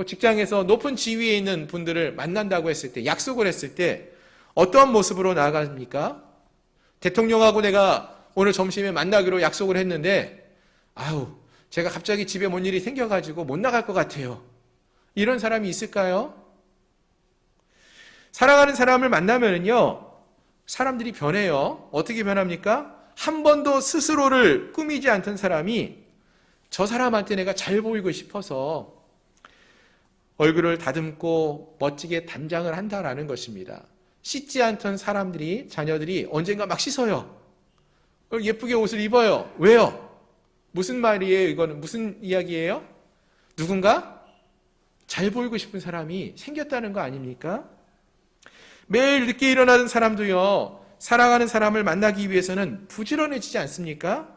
직장에서 높은 지위에 있는 분들을 만난다고 했을 때, 약속을 했을 때 어떠한 모습으로 나아갑니까? 대통령하고 내가 오늘 점심에 만나기로 약속을 했는데 제가 갑자기 집에 뭔 일이 생겨가지고 못 나갈 것 같아요. 이런 사람이 있을까요? 사랑하는 사람을 만나면요, 사람들이 변해요. 어떻게 변합니까? 한 번도 스스로를 꾸미지 않던 사람이 저 사람한테 내가 잘 보이고 싶어서 얼굴을 다듬고 멋지게 단장을 한다라는 것입니다. 씻지 않던 사람들이, 자녀들이 언젠가 막 씻어요. 예쁘게 옷을 입어요. 왜요? 무슨 말이에요? 이거는 무슨 이야기예요? 누군가 잘 보이고 싶은 사람이 생겼다는 거 아닙니까? 매일 늦게 일어나는 사람도요, 사랑하는 사람을 만나기 위해서는 부지런해지지 않습니까?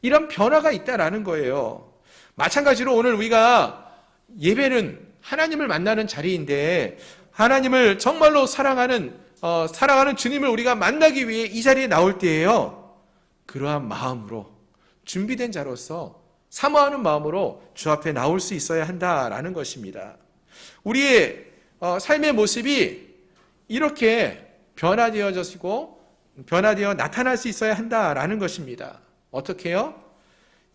이런 변화가 있다라는 거예요. 마찬가지로 오늘 우리가 예배는 하나님을 만나는 자리인데, 하나님을 정말로 사랑하는 주님을 우리가 만나기 위해 이 자리에 나올 때에요, 그러한 마음으로 준비된 자로서 사모하는 마음으로 주 앞에 나올 수 있어야 한다라는 것입니다. 우리의 삶의 모습이 이렇게 변화되어 나타날 수 있어야 한다라는 것입니다. 어떻게요?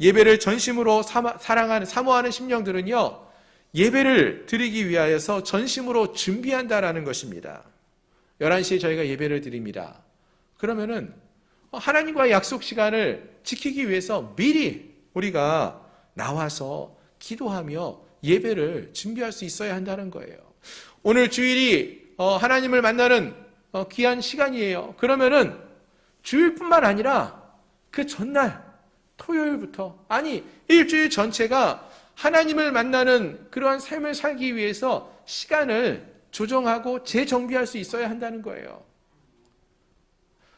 예배를 전심으로 사모하는 심령들은요, 예배를 드리기 위하여서 전심으로 준비한다라는 것입니다. 11시에 저희가 예배를 드립니다. 그러면은 하나님과의 약속 시간을 지키기 위해서 미리 우리가 나와서 기도하며 예배를 준비할 수 있어야 한다는 거예요. 오늘 주일이 하나님을 만나는 귀한 시간이에요. 그러면은 주일뿐만 아니라 그 전날 토요일부터, 일주일 전체가 하나님을 만나는 그러한 삶을 살기 위해서 시간을 조정하고 재정비할 수 있어야 한다는 거예요.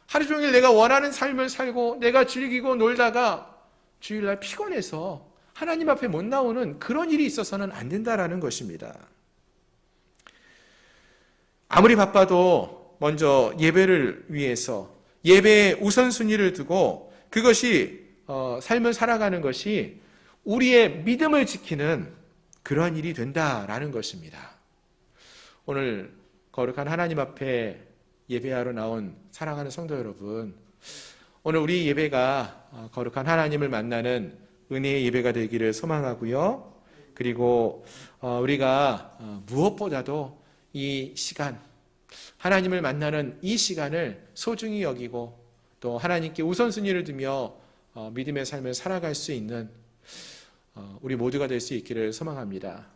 하루 종일 내가 원하는 삶을 살고 내가 즐기고 놀다가 주일날 피곤해서 하나님 앞에 못 나오는 그런 일이 있어서는 안 된다라는 것입니다. 아무리 바빠도 먼저 예배를 위해서 예배의 우선순위를 두고 그것이 삶을 살아가는 것이 우리의 믿음을 지키는 그러한 일이 된다라는 것입니다. 오늘 거룩한 하나님 앞에 예배하러 나온 사랑하는 성도 여러분, 오늘 우리 예배가 거룩한 하나님을 만나는 은혜의 예배가 되기를 소망하고요. 그리고 우리가 무엇보다도 이 시간, 하나님을 만나는 이 시간을 소중히 여기고 또 하나님께 우선순위를 두며 믿음의 삶을 살아갈 수 있는 우리 모두가 될 수 있기를 소망합니다.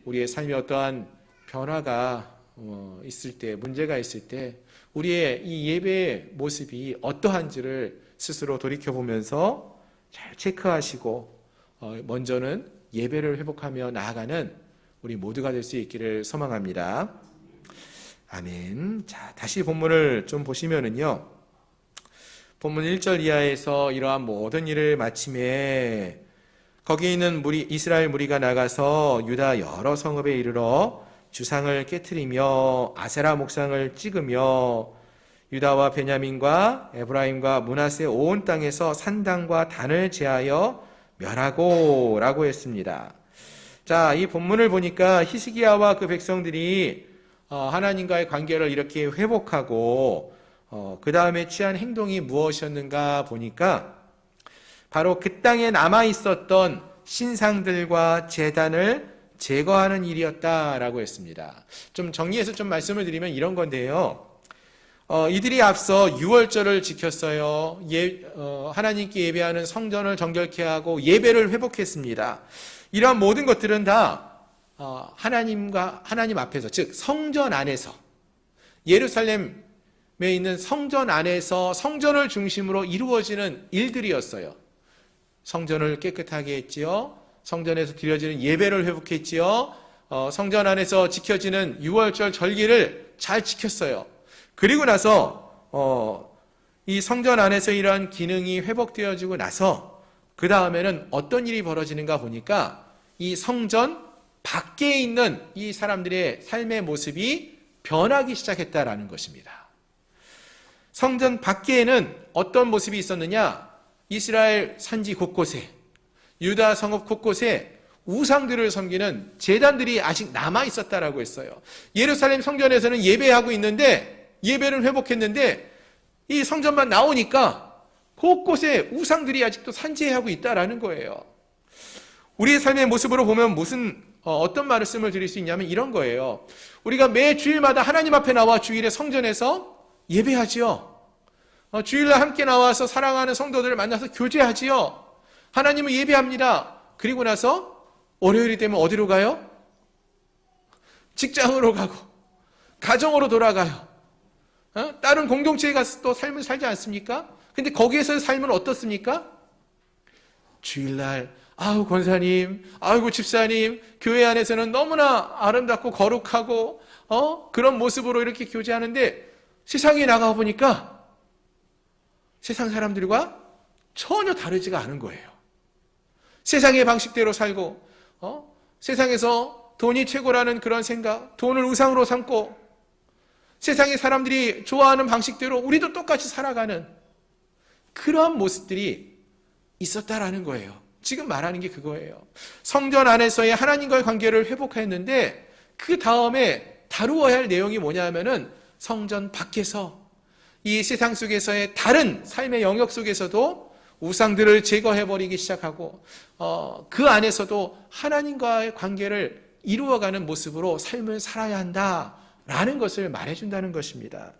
우리의 삶에 어떠한 변화가 있을 때, 문제가 있을 때 우리의 이 예배의 모습이 어떠한지를 스스로 돌이켜보면서 잘 체크하시고 먼저는 예배를 회복하며 나아가는 우리 모두가 될 수 있기를 소망합니다. 아멘. 자, 다시 본문을 좀 보시면은요, 본문 1절 이하에서 이러한 모든 일을 마침에 거기 있는 이스라엘 무리가 나가서 유다 여러 성읍에 이르러 주상을 깨트리며 아세라 목상을 찍으며 유다와 베냐민과 에브라임과 므낫세 온 땅에서 산당과 단을 제하여 멸하고 라고 했습니다. 자, 이 본문을 보니까 히스기야와 그 백성들이 하나님과의 관계를 이렇게 회복하고 그 다음에 취한 행동이 무엇이었는가 보니까 바로 그 땅에 남아 있었던 신상들과 제단을 제거하는 일이었다라고 했습니다. 좀 정리해서 좀 말씀을 드리면 이런 건데요. 이들이 앞서 유월절을 지켰어요. 하나님께 예배하는 성전을 정결케 하고 예배를 회복했습니다. 이러한 모든 것들은 다 하나님 앞에서, 즉 성전 안에서, 예루살렘에 있는 성전 안에서 성전을 중심으로 이루어지는 일들이었어요. 성전을 깨끗하게 했지요. 성전에서 드려지는 예배를 회복했지요. 성전 안에서 지켜지는 유월절 절기를 잘 지켰어요. 그리고 나서 이 성전 안에서 이러한 기능이 회복되어지고 나서 그 다음에는 어떤 일이 벌어지는가 보니까 이 성전 밖에 있는 이 사람들의 삶의 모습이 변하기 시작했다라는 것입니다. 성전 밖에는 어떤 모습이 있었느냐? 이스라엘 산지 곳곳에, 유다 성읍 곳곳에 우상들을 섬기는 제단들이 아직 남아 있었다라고 했어요. 예루살렘 성전에서는 예배하고 있는데, 예배를 회복했는데 이 성전만 나오니까 곳곳에 우상들이 아직도 산재하고 있다라는 거예요. 우리의 삶의 모습으로 보면 어떤 말씀을 드릴 수 있냐면 이런 거예요. 우리가 매 주일마다 하나님 앞에 나와 주일에 성전에서 예배하지요. 주일날 함께 나와서 사랑하는 성도들을 만나서 교제하지요. 하나님을 예배합니다. 그리고 나서 월요일이 되면 어디로 가요? 직장으로 가고 가정으로 돌아가요. 다른 공동체에 가서 또 삶을 살지 않습니까? 근데 거기에서의 삶은 어떻습니까? 주일날 아우 권사님, 아이고 집사님, 교회 안에서는 너무나 아름답고 거룩하고 그런 모습으로 이렇게 교제하는데 세상에 나가 보니까 세상 사람들과 전혀 다르지가 않은 거예요. 세상의 방식대로 살고 세상에서 돈이 최고라는 그런 생각, 돈을 우상으로 삼고 세상의 사람들이 좋아하는 방식대로 우리도 똑같이 살아가는 그러한 모습들이 있었다라는 거예요. 지금 말하는 게 그거예요. 성전 안에서의 하나님과의 관계를 회복했는데 그 다음에 다루어야 할 내용이 뭐냐면은 성전 밖에서 이 세상 속에서의 다른 삶의 영역 속에서도 우상들을 제거해버리기 시작하고 그 안에서도 하나님과의 관계를 이루어가는 모습으로 삶을 살아야 한다라는 것을 말해준다는 것입니다.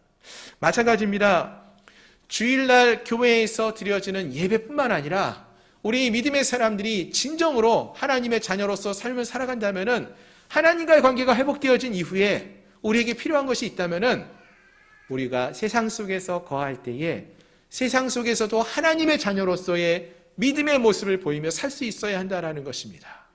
마찬가지입니다. 주일날 교회에서 드려지는 예배뿐만 아니라 우리 믿음의 사람들이 진정으로 하나님의 자녀로서 삶을 살아간다면은 하나님과의 관계가 회복되어진 이후에 우리에게 필요한 것이 있다면은 우리가 세상 속에서 거할 때에 세상 속에서도 하나님의 자녀로서의 믿음의 모습을 보이며 살 수 있어야 한다는 것입니다.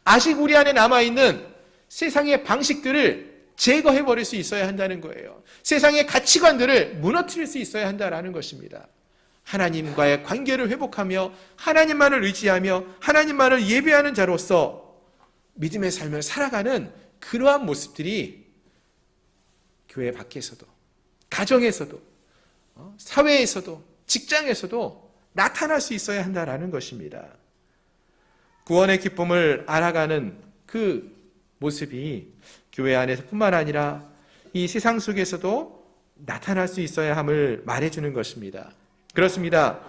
아직 우리 안에 남아있는 세상의 방식들을 제거해버릴 수 있어야 한다는 거예요. 세상의 가치관들을 무너뜨릴 수 있어야 한다는 것입니다. 하나님과의 관계를 회복하며 하나님만을 의지하며 하나님만을 예배하는 자로서 믿음의 삶을 살아가는 그러한 모습들이 교회 밖에서도 가정에서도 사회에서도 직장에서도 나타날 수 있어야 한다는 것입니다. 구원의 기쁨을 알아가는 그 모습이 교회 안에서뿐만 아니라 이 세상 속에서도 나타날 수 있어야 함을 말해주는 것입니다. 그렇습니다.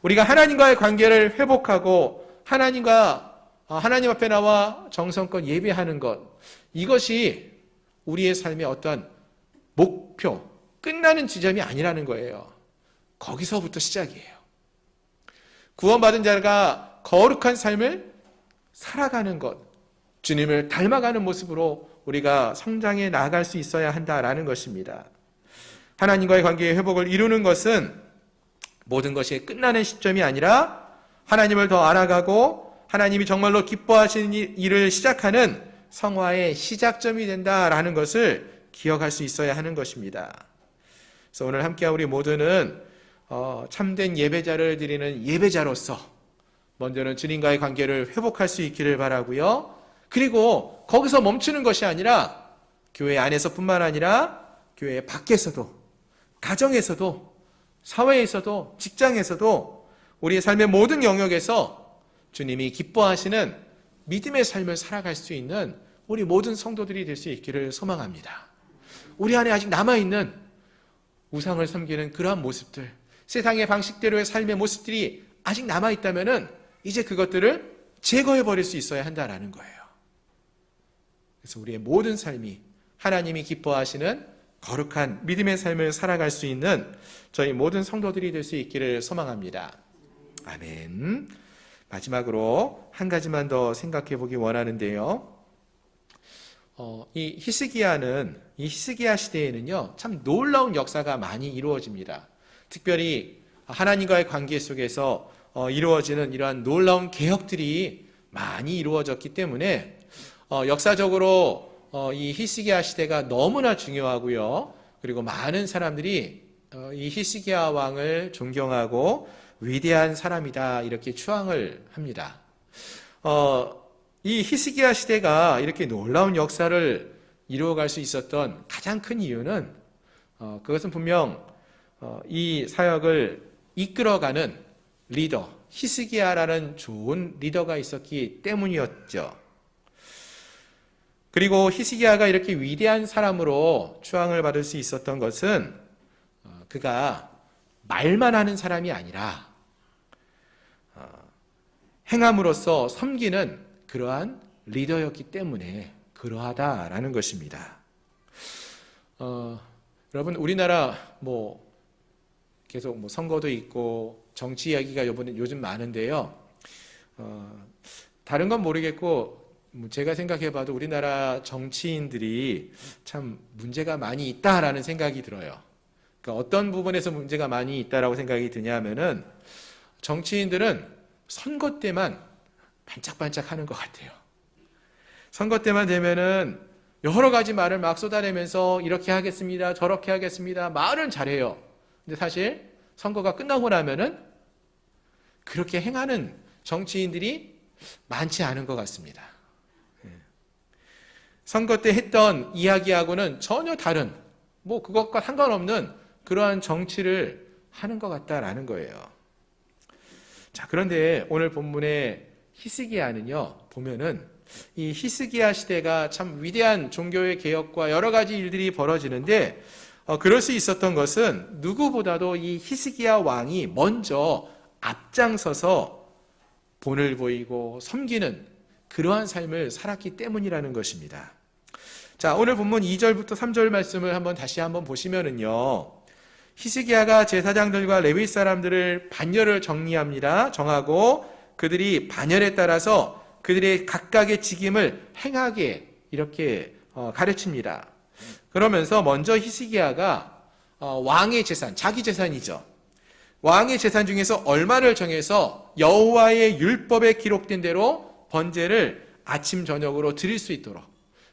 우리가 하나님과의 관계를 회복하고 하나님 앞에 나와 정성껏 예배하는 것, 이것이 우리의 삶의 어떤 목표, 끝나는 지점이 아니라는 거예요. 거기서부터 시작이에요. 구원받은 자가 거룩한 삶을 살아가는 것, 주님을 닮아가는 모습으로 우리가 성장해 나아갈 수 있어야 한다라는 것입니다. 하나님과의 관계의 회복을 이루는 것은 모든 것이 끝나는 시점이 아니라 하나님을 더 알아가고 하나님이 정말로 기뻐하시는 일을 시작하는 성화의 시작점이 된다라는 것을 기억할 수 있어야 하는 것입니다. 그래서 오늘 함께한 우리 모두는 참된 예배자를 드리는 예배자로서 먼저는 주님과의 관계를 회복할 수 있기를 바라고요. 그리고 거기서 멈추는 것이 아니라 교회 안에서뿐만 아니라 교회 밖에서도 가정에서도 사회에서도 직장에서도 우리의 삶의 모든 영역에서 주님이 기뻐하시는 믿음의 삶을 살아갈 수 있는 우리 모든 성도들이 될 수 있기를 소망합니다. 우리 안에 아직 남아있는 우상을 섬기는 그러한 모습들, 세상의 방식대로의 삶의 모습들이 아직 남아있다면 이제 그것들을 제거해버릴 수 있어야 한다는 거예요. 그래서 우리의 모든 삶이 하나님이 기뻐하시는 거룩한 믿음의 삶을 살아갈 수 있는 저희 모든 성도들이 될 수 있기를 소망합니다. 아멘. 마지막으로 한 가지만 더 생각해 보기 원하는데요. 이 히스기야 시대에는요, 참 놀라운 역사가 많이 이루어집니다. 특별히 하나님과의 관계 속에서 이루어지는 이러한 놀라운 개혁들이 많이 이루어졌기 때문에 역사적으로 이 히스기야 시대가 너무나 중요하고요. 그리고 많은 사람들이 이 히스기야 왕을 존경하고 위대한 사람이다 이렇게 추앙을 합니다. 이 히스기야 시대가 이렇게 놀라운 역사를 이루어갈 수 있었던 가장 큰 이유는 그것은 분명 이 사역을 이끌어가는 리더 히스기야라는 좋은 리더가 있었기 때문이었죠. 그리고 히스기야가 이렇게 위대한 사람으로 추앙을 받을 수 있었던 것은 그가 말만 하는 사람이 아니라 행함으로써 섬기는 그러한 리더였기 때문에 그러하다라는 것입니다. 여러분 우리나라 계속 선거도 있고 정치 이야기가 요즘 많은데요. 다른 건 모르겠고 제가 생각해봐도 우리나라 정치인들이 참 문제가 많이 있다라는 생각이 들어요. 그러니까 어떤 부분에서 문제가 많이 있다라고 생각이 드냐면은 정치인들은 선거 때만 반짝반짝 하는 것 같아요. 선거 때만 되면은 여러 가지 말을 막 쏟아내면서 이렇게 하겠습니다, 저렇게 하겠습니다, 말은 잘해요. 근데 사실 선거가 끝나고 나면은 그렇게 행하는 정치인들이 많지 않은 것 같습니다. 선거 때 했던 이야기하고는 전혀 다른, 그것과 상관없는 그러한 정치를 하는 것 같다라는 거예요. 자, 그런데 오늘 본문의 히스기야는요, 보면은 이 히스기야 시대가 참 위대한 종교의 개혁과 여러 가지 일들이 벌어지는데, 그럴 수 있었던 것은 누구보다도 이 히스기야 왕이 먼저 앞장서서 본을 보이고 섬기는 그러한 삶을 살았기 때문이라는 것입니다. 자, 오늘 본문 2절부터 3절 말씀을 다시 한번 보시면은요, 히스기야가 제사장들과 레위 사람들을 반열을 정하고 그들이 반열에 따라서 그들의 각각의 직임을 행하게 이렇게 가르칩니다. 그러면서 먼저 히스기야가 왕의 재산, 자기 재산이죠. 왕의 재산 중에서 얼마를 정해서 여호와의 율법에 기록된 대로 번제를 아침 저녁으로 드릴 수 있도록,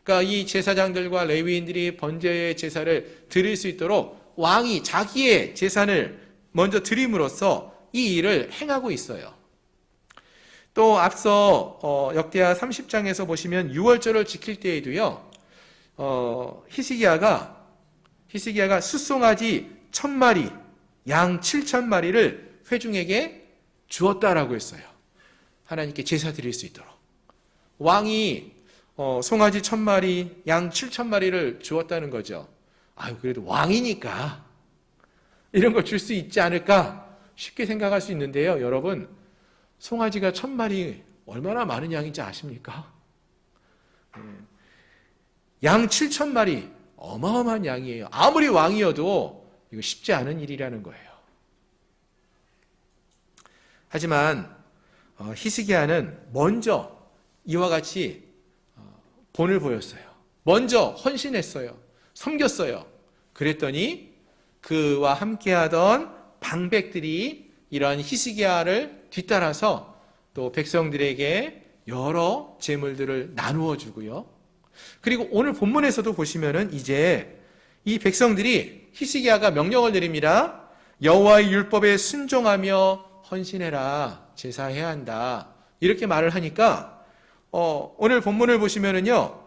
그러니까 이 제사장들과 레위인들이 번제의 제사를 드릴 수 있도록 왕이 자기의 재산을 먼저 드림으로써 이 일을 행하고 있어요. 또 앞서 역대하 30장에서 보시면 유월절을 지킬 때에도요, 히스기야가 숫송아지 1000마리, 양 7000마리를 회중에게 주었다라고 했어요. 하나님께 제사 드릴 수 있도록. 왕이 송아지 1000마리, 양 7000마리를 주었다는 거죠. 그래도 왕이니까 이런 걸 줄 수 있지 않을까 쉽게 생각할 수 있는데요. 여러분, 송아지가 1000마리 얼마나 많은 양인지 아십니까? 양 7000마리 어마어마한 양이에요. 아무리 왕이어도 이거 쉽지 않은 일이라는 거예요. 하지만 히스기야는 먼저 이와 같이 본을 보였어요. 먼저 헌신했어요. 섬겼어요. 그랬더니 그와 함께하던 방백들이 이러한 히스기야를 뒤따라서 또 백성들에게 여러 재물들을 나누어 주고요. 그리고 오늘 본문에서도 보시면은 이제 이 백성들이 히스기야가 명령을 내립니다. 여호와의 율법에 순종하며 헌신해라, 제사해야 한다, 이렇게 말을 하니까 오늘 본문을 보시면은요,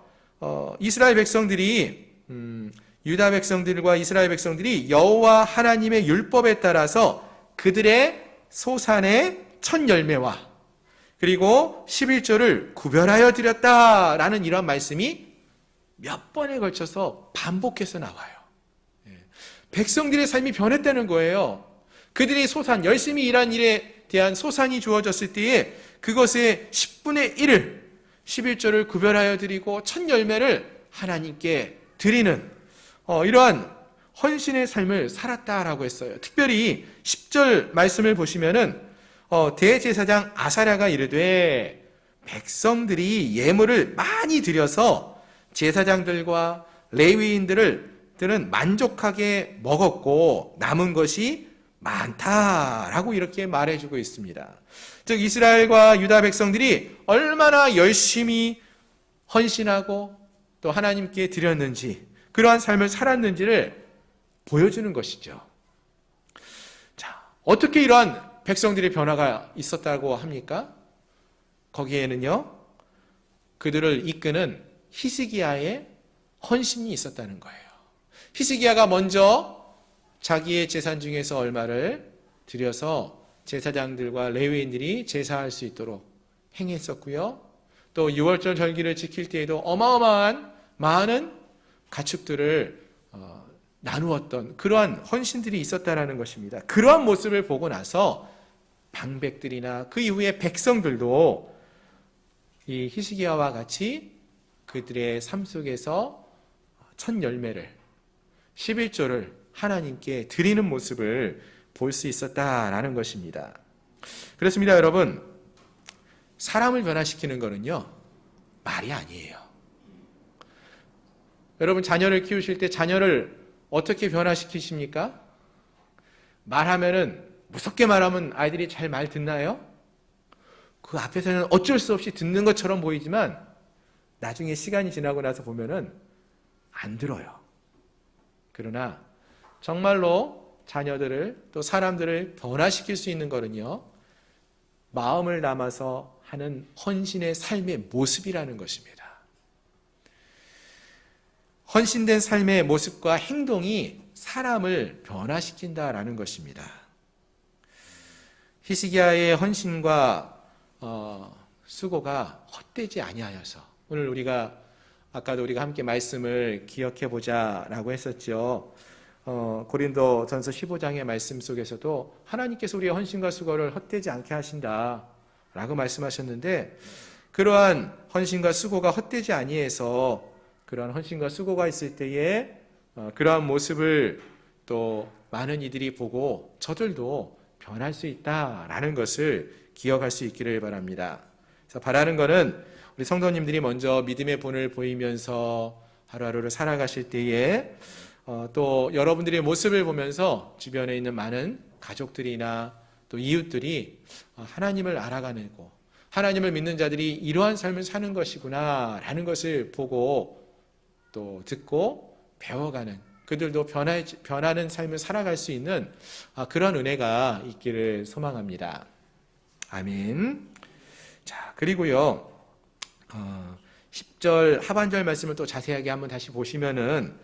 이스라엘 백성들이 유다 백성들과 이스라엘 백성들이 여호와 하나님의 율법에 따라서 그들의 소산의 첫 열매와 그리고 11조를 구별하여 드렸다라는 이런 말씀이 몇 번에 걸쳐서 반복해서 나와요. 백성들의 삶이 변했다는 거예요. 그들이 소산, 열심히 일한 일에 대한 소산이 주어졌을 때에 그것의 10분의 1을 11조를 구별하여 드리고 첫 열매를 하나님께 드리는 이러한 헌신의 삶을 살았다라고 했어요. 특별히 10절 말씀을 보시면은 대제사장 아사랴가 이르되 백성들이 예물을 많이 드려서 제사장들과 레위인들은 만족하게 먹었고 남은 것이 많다라고 이렇게 말해주고 있습니다. 즉 이스라엘과 유다 백성들이 얼마나 열심히 헌신하고 또 하나님께 드렸는지 그러한 삶을 살았는지를 보여주는 것이죠. 자, 어떻게 이러한 백성들의 변화가 있었다고 합니까? 거기에는요, 그들을 이끄는 히스기야의 헌신이 있었다는 거예요. 히스기야가 먼저 자기의 재산 중에서 얼마를 들여서 제사장들과 레위인들이 제사할 수 있도록 행했었고요. 또 6월절 절기를 지킬 때에도 어마어마한 많은 가축들을 나누었던 그러한 헌신들이 있었다라는 것입니다. 그러한 모습을 보고 나서 방백들이나 그 이후에 백성들도 이 히스기야와 같이 그들의 삶 속에서 첫 열매를 11조를 하나님께 드리는 모습을 볼 수 있었다라는 것입니다. 그렇습니다, 여러분. 사람을 변화시키는 거는요, 말이 아니에요. 여러분, 자녀를 키우실 때 자녀를 어떻게 변화시키십니까? 말하면은, 무섭게 말하면 아이들이 잘 말 듣나요? 그 앞에서는 어쩔 수 없이 듣는 것처럼 보이지만, 나중에 시간이 지나고 나서 보면은 안 들어요. 그러나, 정말로 자녀들을 또 사람들을 변화시킬 수 있는 거는요, 마음을 담아서 하는 헌신의 삶의 모습이라는 것입니다. 헌신된 삶의 모습과 행동이 사람을 변화시킨다라는 것입니다. 히스기야의 헌신과 수고가 헛되지 아니하여서 오늘 우리가 아까도 우리가 함께 말씀을 기억해 보자라고 했었죠. 고린도 전서 15장의 말씀 속에서도 하나님께서 우리의 헌신과 수고를 헛되지 않게 하신다라고 말씀하셨는데, 그러한 헌신과 수고가 헛되지 아니해서 그러한 헌신과 수고가 있을 때에 그러한 모습을 또 많은 이들이 보고 저들도 변할 수 있다라는 것을 기억할 수 있기를 바랍니다. 그래서 바라는 것은 우리 성도님들이 먼저 믿음의 본을 보이면서 하루하루를 살아가실 때에 또 여러분들의 모습을 보면서 주변에 있는 많은 가족들이나 또 이웃들이 하나님을 알아가고 하나님을 믿는 자들이 이러한 삶을 사는 것이구나 라는 것을 보고 또 듣고 배워가는, 그들도 변하는 삶을 살아갈 수 있는 그런 은혜가 있기를 소망합니다. 아멘. 자, 그리고요 10절 하반절 말씀을 또 자세하게 한번 다시 보시면은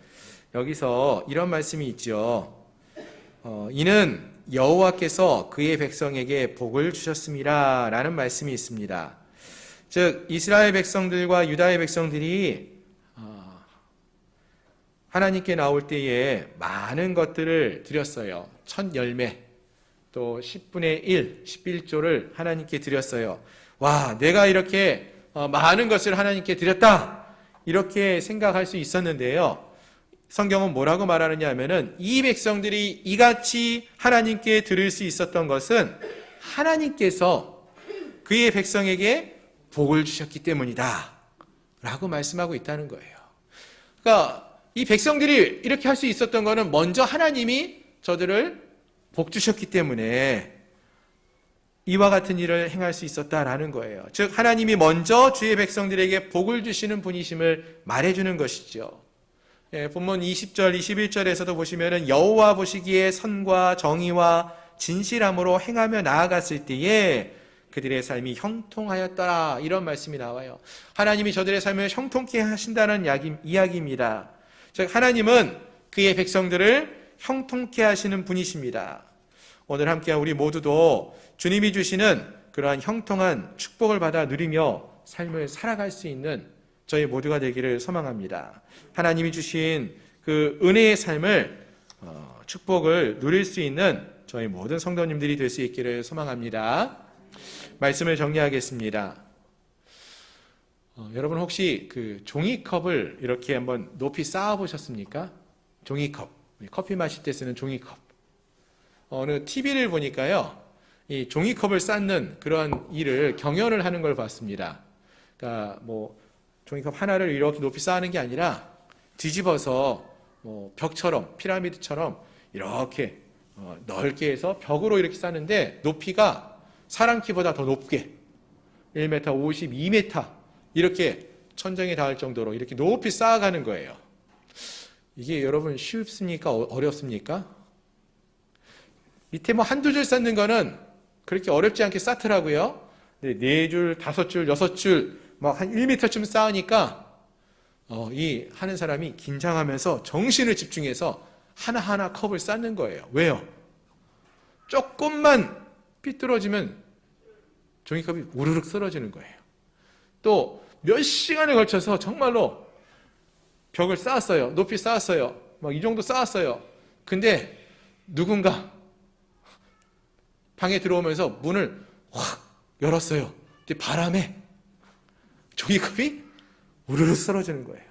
여기서 이런 말씀이 있죠. 이는 여호와께서 그의 백성에게 복을 주셨습니다 라는 말씀이 있습니다. 즉 이스라엘 백성들과 유다의 백성들이 하나님께 나올 때에 많은 것들을 드렸어요. 첫 열매, 또 10분의 1, 11조를 하나님께 드렸어요. 와, 내가 이렇게 많은 것을 하나님께 드렸다, 이렇게 생각할 수 있었는데요, 성경은 뭐라고 말하느냐 하면은 이 백성들이 이같이 하나님께 드릴 수 있었던 것은 하나님께서 그의 백성에게 복을 주셨기 때문이다 라고 말씀하고 있다는 거예요. 그러니까 이 백성들이 이렇게 할 수 있었던 것은 먼저 하나님이 저들을 복 주셨기 때문에 이와 같은 일을 행할 수 있었다라는 거예요. 즉 하나님이 먼저 주의 백성들에게 복을 주시는 분이심을 말해주는 것이죠. 본문 20절, 21절에서도 보시면은 여호와 보시기에 선과 정의와 진실함으로 행하며 나아갔을 때에 그들의 삶이 형통하였더라, 이런 말씀이 나와요. 하나님이 저들의 삶을 형통케 하신다는 이야기입니다. 즉 하나님은 그의 백성들을 형통케 하시는 분이십니다. 오늘 함께한 우리 모두도 주님이 주시는 그러한 형통한 축복을 받아 누리며 삶을 살아갈 수 있는 저희 모두가 되기를 소망합니다. 하나님이 주신 그 은혜의 삶을 축복을 누릴 수 있는 저희 모든 성도님들이 될 수 있기를 소망합니다. 말씀을 정리하겠습니다. 여러분 혹시 그 종이컵을 이렇게 한번 높이 쌓아 보셨습니까? 종이컵, 커피 마실 때 쓰는 종이컵. 어느 TV를 보니까요, 이 종이컵을 쌓는 그러한 일을 경연을 하는 걸 봤습니다. 그러니까 뭐 종이컵 하나를 이렇게 높이 쌓는 게 아니라 뒤집어서 뭐 벽처럼 피라미드처럼 이렇게 넓게 해서 벽으로 이렇게 쌓는데 높이가 사람 키보다 더 높게 1m 50, 2m 이렇게 천정에 닿을 정도로 이렇게 높이 쌓아가는 거예요. 이게 여러분 쉽습니까? 어렵습니까? 밑에 뭐 한두 줄 쌓는 거는 그렇게 어렵지 않게 쌓더라고요. 네 줄, 다섯 줄, 여섯 줄, 막 한 1m쯤 쌓으니까 이 하는 사람이 긴장하면서 정신을 집중해서 하나하나 컵을 쌓는 거예요. 왜요? 조금만 삐뚤어지면 종이컵이 우르륵 쓰러지는 거예요. 또 몇 시간에 걸쳐서 정말로 벽을 쌓았어요. 높이 쌓았어요. 막 이 정도 쌓았어요. 근데 누군가 방에 들어오면서 문을 확 열었어요. 근데 바람에 종이컵이 우르르 쓰러지는 거예요.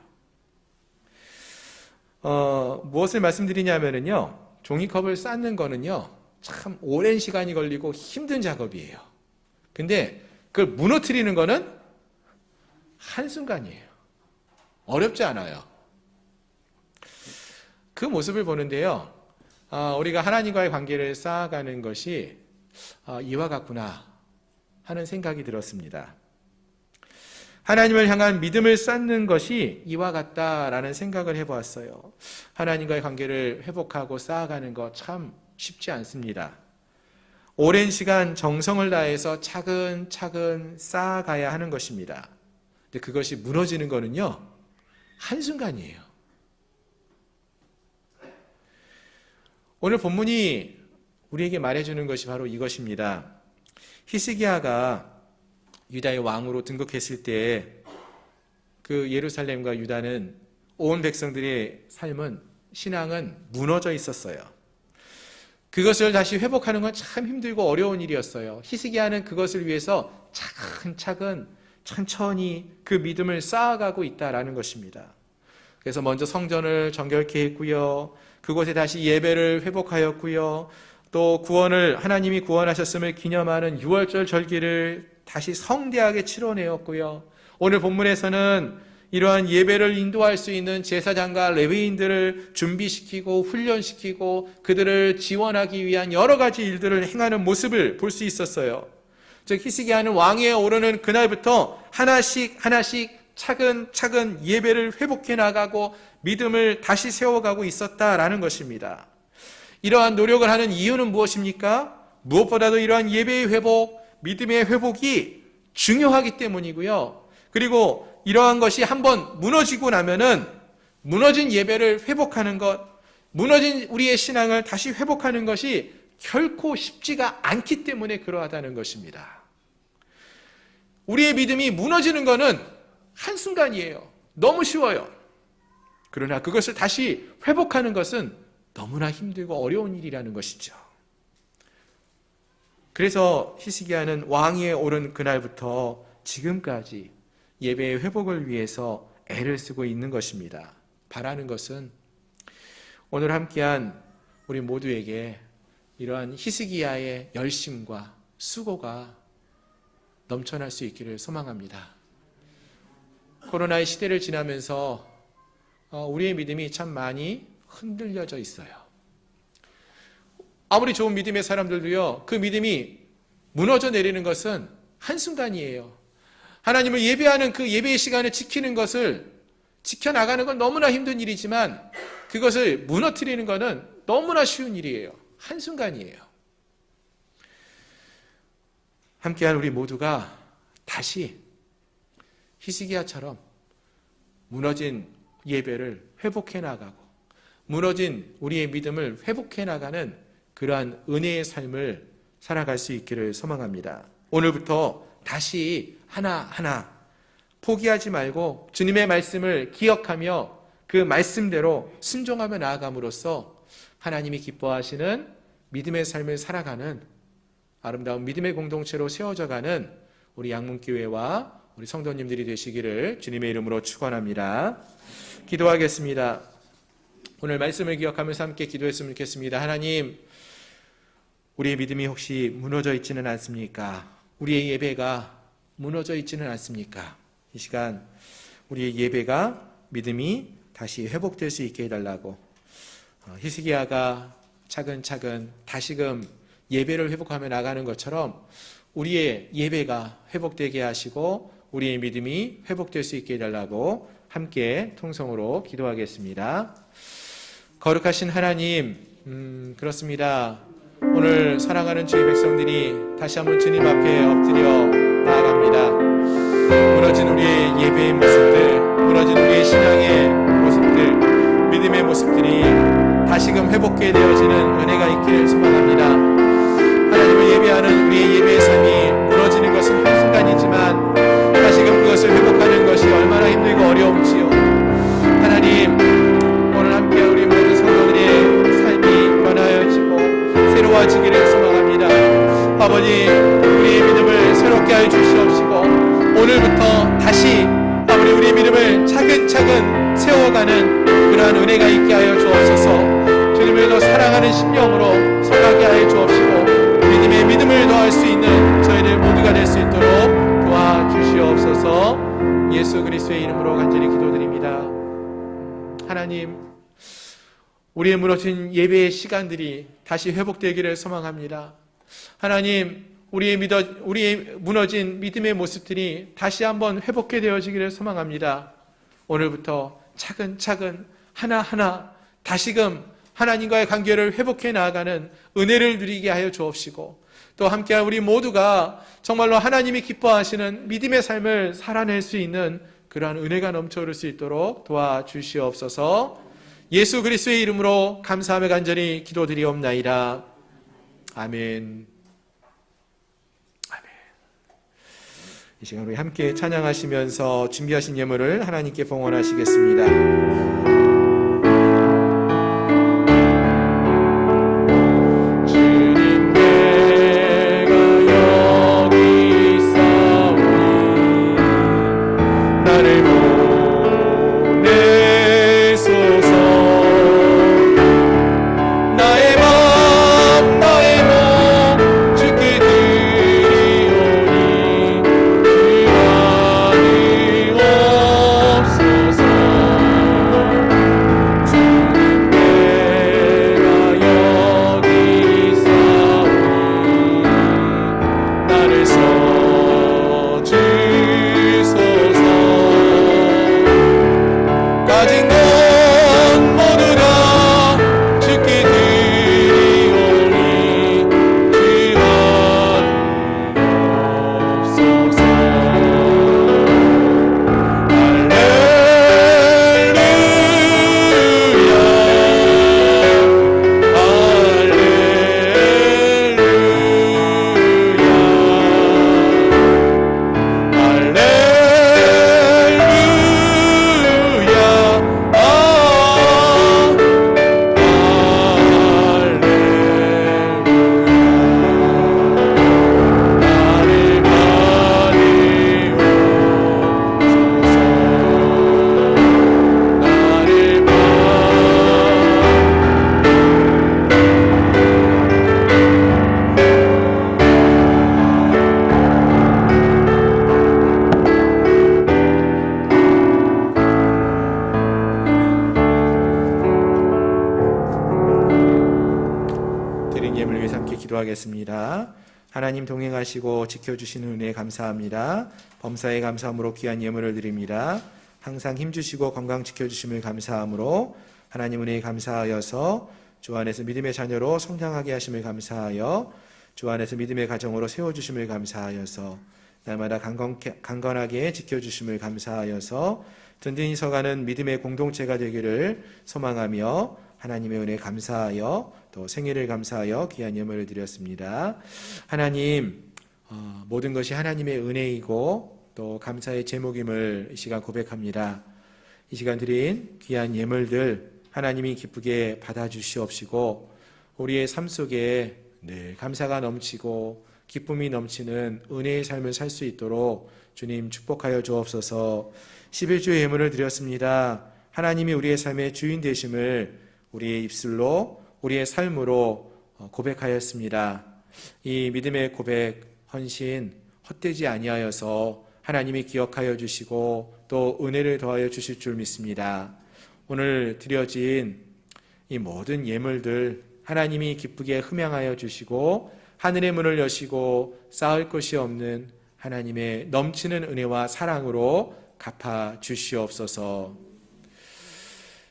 무엇을 말씀드리냐면요, 종이컵을 쌓는 거는요, 참 오랜 시간이 걸리고 힘든 작업이에요. 근데 그걸 무너뜨리는 거는 한순간이에요. 어렵지 않아요. 그 모습을 보는데요, 우리가 하나님과의 관계를 쌓아가는 것이 이와 같구나 하는 생각이 들었습니다. 하나님을 향한 믿음을 쌓는 것이 이와 같다라는 생각을 해보았어요. 하나님과의 관계를 회복하고 쌓아가는 것 참 쉽지 않습니다. 오랜 시간 정성을 다해서 차근차근 쌓아가야 하는 것입니다. 근데 그것이 무너지는 거는요, 한순간이에요. 오늘 본문이 우리에게 말해주는 것이 바로 이것입니다. 히스기야가 유다의 왕으로 등극했을 때 그 예루살렘과 유다는 온 백성들의 삶은, 신앙은 무너져 있었어요. 그것을 다시 회복하는 건 참 힘들고 어려운 일이었어요. 히스기야는 그것을 위해서 차근차근 천천히 그 믿음을 쌓아가고 있다라는 것입니다. 그래서 먼저 성전을 정결케 했고요. 그곳에 다시 예배를 회복하였고요. 또 하나님이 구원하셨음을 기념하는 유월절 절기를 다시 성대하게 치러내었고요. 오늘 본문에서는 이러한 예배를 인도할 수 있는 제사장과 레위인들을 준비시키고 훈련시키고 그들을 지원하기 위한 여러 가지 일들을 행하는 모습을 볼 수 있었어요. 즉 히스기야는 왕위에 오르는 그날부터 하나씩 차근차근 예배를 회복해 나가고 믿음을 다시 세워가고 있었다라는 것입니다. 이러한 노력을 하는 이유는 무엇입니까? 무엇보다도 이러한 예배의 회복, 믿음의 회복이 중요하기 때문이고요. 그리고 이러한 것이 한번 무너지고 나면은 무너진 예배를 회복하는 것, 무너진 우리의 신앙을 다시 회복하는 것이 결코 쉽지가 않기 때문에 그러하다는 것입니다. 우리의 믿음이 무너지는 것은 한순간이에요. 너무 쉬워요. 그러나 그것을 다시 회복하는 것은 너무나 힘들고 어려운 일이라는 것이죠. 그래서 히스기야는 왕위에 오른 그날부터 지금까지 예배의 회복을 위해서 애를 쓰고 있는 것입니다. 바라는 것은 오늘 함께한 우리 모두에게 이러한 히스기야의 열심과 수고가 넘쳐날 수 있기를 소망합니다. 코로나의 시대를 지나면서 우리의 믿음이 참 많이 흔들려져 있어요. 아무리 좋은 믿음의 사람들도요, 그 믿음이 무너져 내리는 것은 한순간이에요. 하나님을 예배하는 그 예배의 시간을 지키는 것을 지켜나가는 건 너무나 힘든 일이지만 그것을 무너뜨리는 것은 너무나 쉬운 일이에요. 한순간이에요. 함께한 우리 모두가 다시 히스기야처럼 무너진 예배를 회복해 나가고 무너진 우리의 믿음을 회복해 나가는 그러한 은혜의 삶을 살아갈 수 있기를 소망합니다. 오늘부터 다시 하나하나 포기하지 말고 주님의 말씀을 기억하며 그 말씀대로 순종하며 나아감으로써 하나님이 기뻐하시는 믿음의 삶을 살아가는 아름다운 믿음의 공동체로 세워져가는 우리 양문교회와 우리 성도님들이 되시기를 주님의 이름으로 축원합니다. 기도하겠습니다. 오늘 말씀을 기억하면서 함께 기도했으면 좋겠습니다. 하나님, 우리의 믿음이 혹시 무너져 있지는 않습니까? 우리의 예배가 무너져 있지는 않습니까? 이 시간 우리의 예배가 믿음이 다시 회복될 수 있게 해달라고 히스기야가 차근차근 다시금 예배를 회복하며 나가는 것처럼 우리의 예배가 회복되게 하시고 우리의 믿음이 회복될 수 있게 해달라고 함께 통성으로 기도하겠습니다. 거룩하신 하나님, 그렇습니다. 오늘 사랑하는 주의 백성들이 다시 한번 주님 앞에 엎드려 나아갑니다. 무너진 우리의 예배의 모습들, 무너진 우리의 신앙의 모습들, 믿음의 모습들이 다시금 회복되어지는 은혜가 있기를 소망합니다. 하나님을 예배하는 우리의 예배의 삶이 무너지는 것은 한순간이지만 다시금 그것을 회복하는 것이 얼마나 힘들고 어려운지요. 하나님, 오늘 함께 우리 모든 성도들의 삶이 변화해지고 새로워지기를 소망합니다. 아버지, 우리의 믿음을 새롭게 하여 주시옵시고 오늘부터 다시 아버지 우리의 믿음을 차근차근 세워가는 그러한 은혜가 있게 하여 주옵소서. 주님을 더 사랑하는 심령으로 서가게 하여 주옵시고 믿음에 믿음을 더할 수 있는 저희들 모두가 될 수 있도록 도와주시옵소서. 예수 그리스도의 이름으로 간절히 기도드립니다. 하나님, 우리의 무너진 예배의 시간들이 다시 회복되기를 소망합니다. 하나님, 우리의 무너진 믿음의 모습들이 다시 한번 회복해 되어지기를 소망합니다. 오늘부터 차근차근 하나하나 다시금 하나님과의 관계를 회복해 나아가는 은혜를 누리게 하여 주옵시고 또 함께한 우리 모두가 정말로 하나님이 기뻐하시는 믿음의 삶을 살아낼 수 있는 그러한 은혜가 넘쳐 흐를 수 있도록 도와주시옵소서. 예수 그리스도의 이름으로 감사하며 간절히 기도드리옵나이다. 아멘. 아멘. 이 시간 우리 함께 찬양하시면서 준비하신 예물을 하나님께 봉헌하시겠습니다. 기도하겠습니다. 하나님 동행하시고 지켜주시는 은혜에 감사합니다. 범사에 감사함으로 귀한 예물을 드립니다. 항상 힘주시고 건강 지켜주심을 감사함으로 하나님 은혜에 감사하여서 주 안에서 믿음의 자녀로 성장하게 하심을 감사하여 주 안에서 믿음의 가정으로 세워주심을 감사하여서 날마다 강건하게 지켜주심을 감사하여서 든든히 서가는 믿음의 공동체가 되기를 소망하며 하나님의 은혜에 감사하여 또 생일을 감사하여 귀한 예물을 드렸습니다. 하나님, 모든 것이 하나님의 은혜이고 또 감사의 제목임을 이 시간 고백합니다. 이 시간 드린 귀한 예물들 하나님이 기쁘게 받아주시옵시고 우리의 삶 속에 늘 감사가 넘치고 기쁨이 넘치는 은혜의 삶을 살 수 있도록 주님 축복하여 주옵소서. 11주의 예물을 드렸습니다. 하나님이 우리의 삶의 주인 되심을 우리의 입술로, 우리의 삶으로 고백하였습니다. 이 믿음의 고백, 헌신 헛되지 아니하여서 하나님이 기억하여 주시고 또 은혜를 더하여 주실 줄 믿습니다. 오늘 드려진 이 모든 예물들 하나님이 기쁘게 흠양하여 주시고 하늘의 문을 여시고 쌓을 것이 없는 하나님의 넘치는 은혜와 사랑으로 갚아 주시옵소서.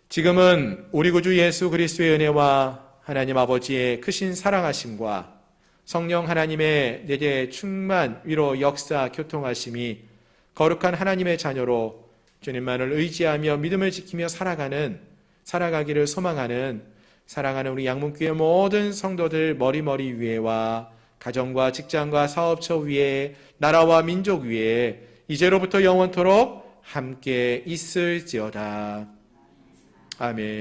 지금은 우리 구주 예수 그리스도의 은혜와 하나님 아버지의 크신 사랑하심과 성령 하나님의 내게 충만 위로 역사 교통하심이 거룩한 하나님의 자녀로 주님만을 의지하며 믿음을 지키며 살아가기를 소망하는 사랑하는 우리 양문교회 모든 성도들 머리머리 위에와 가정과 직장과 사업처 위에 나라와 민족 위에 이제로부터 영원토록 함께 있을지어다. 아멘.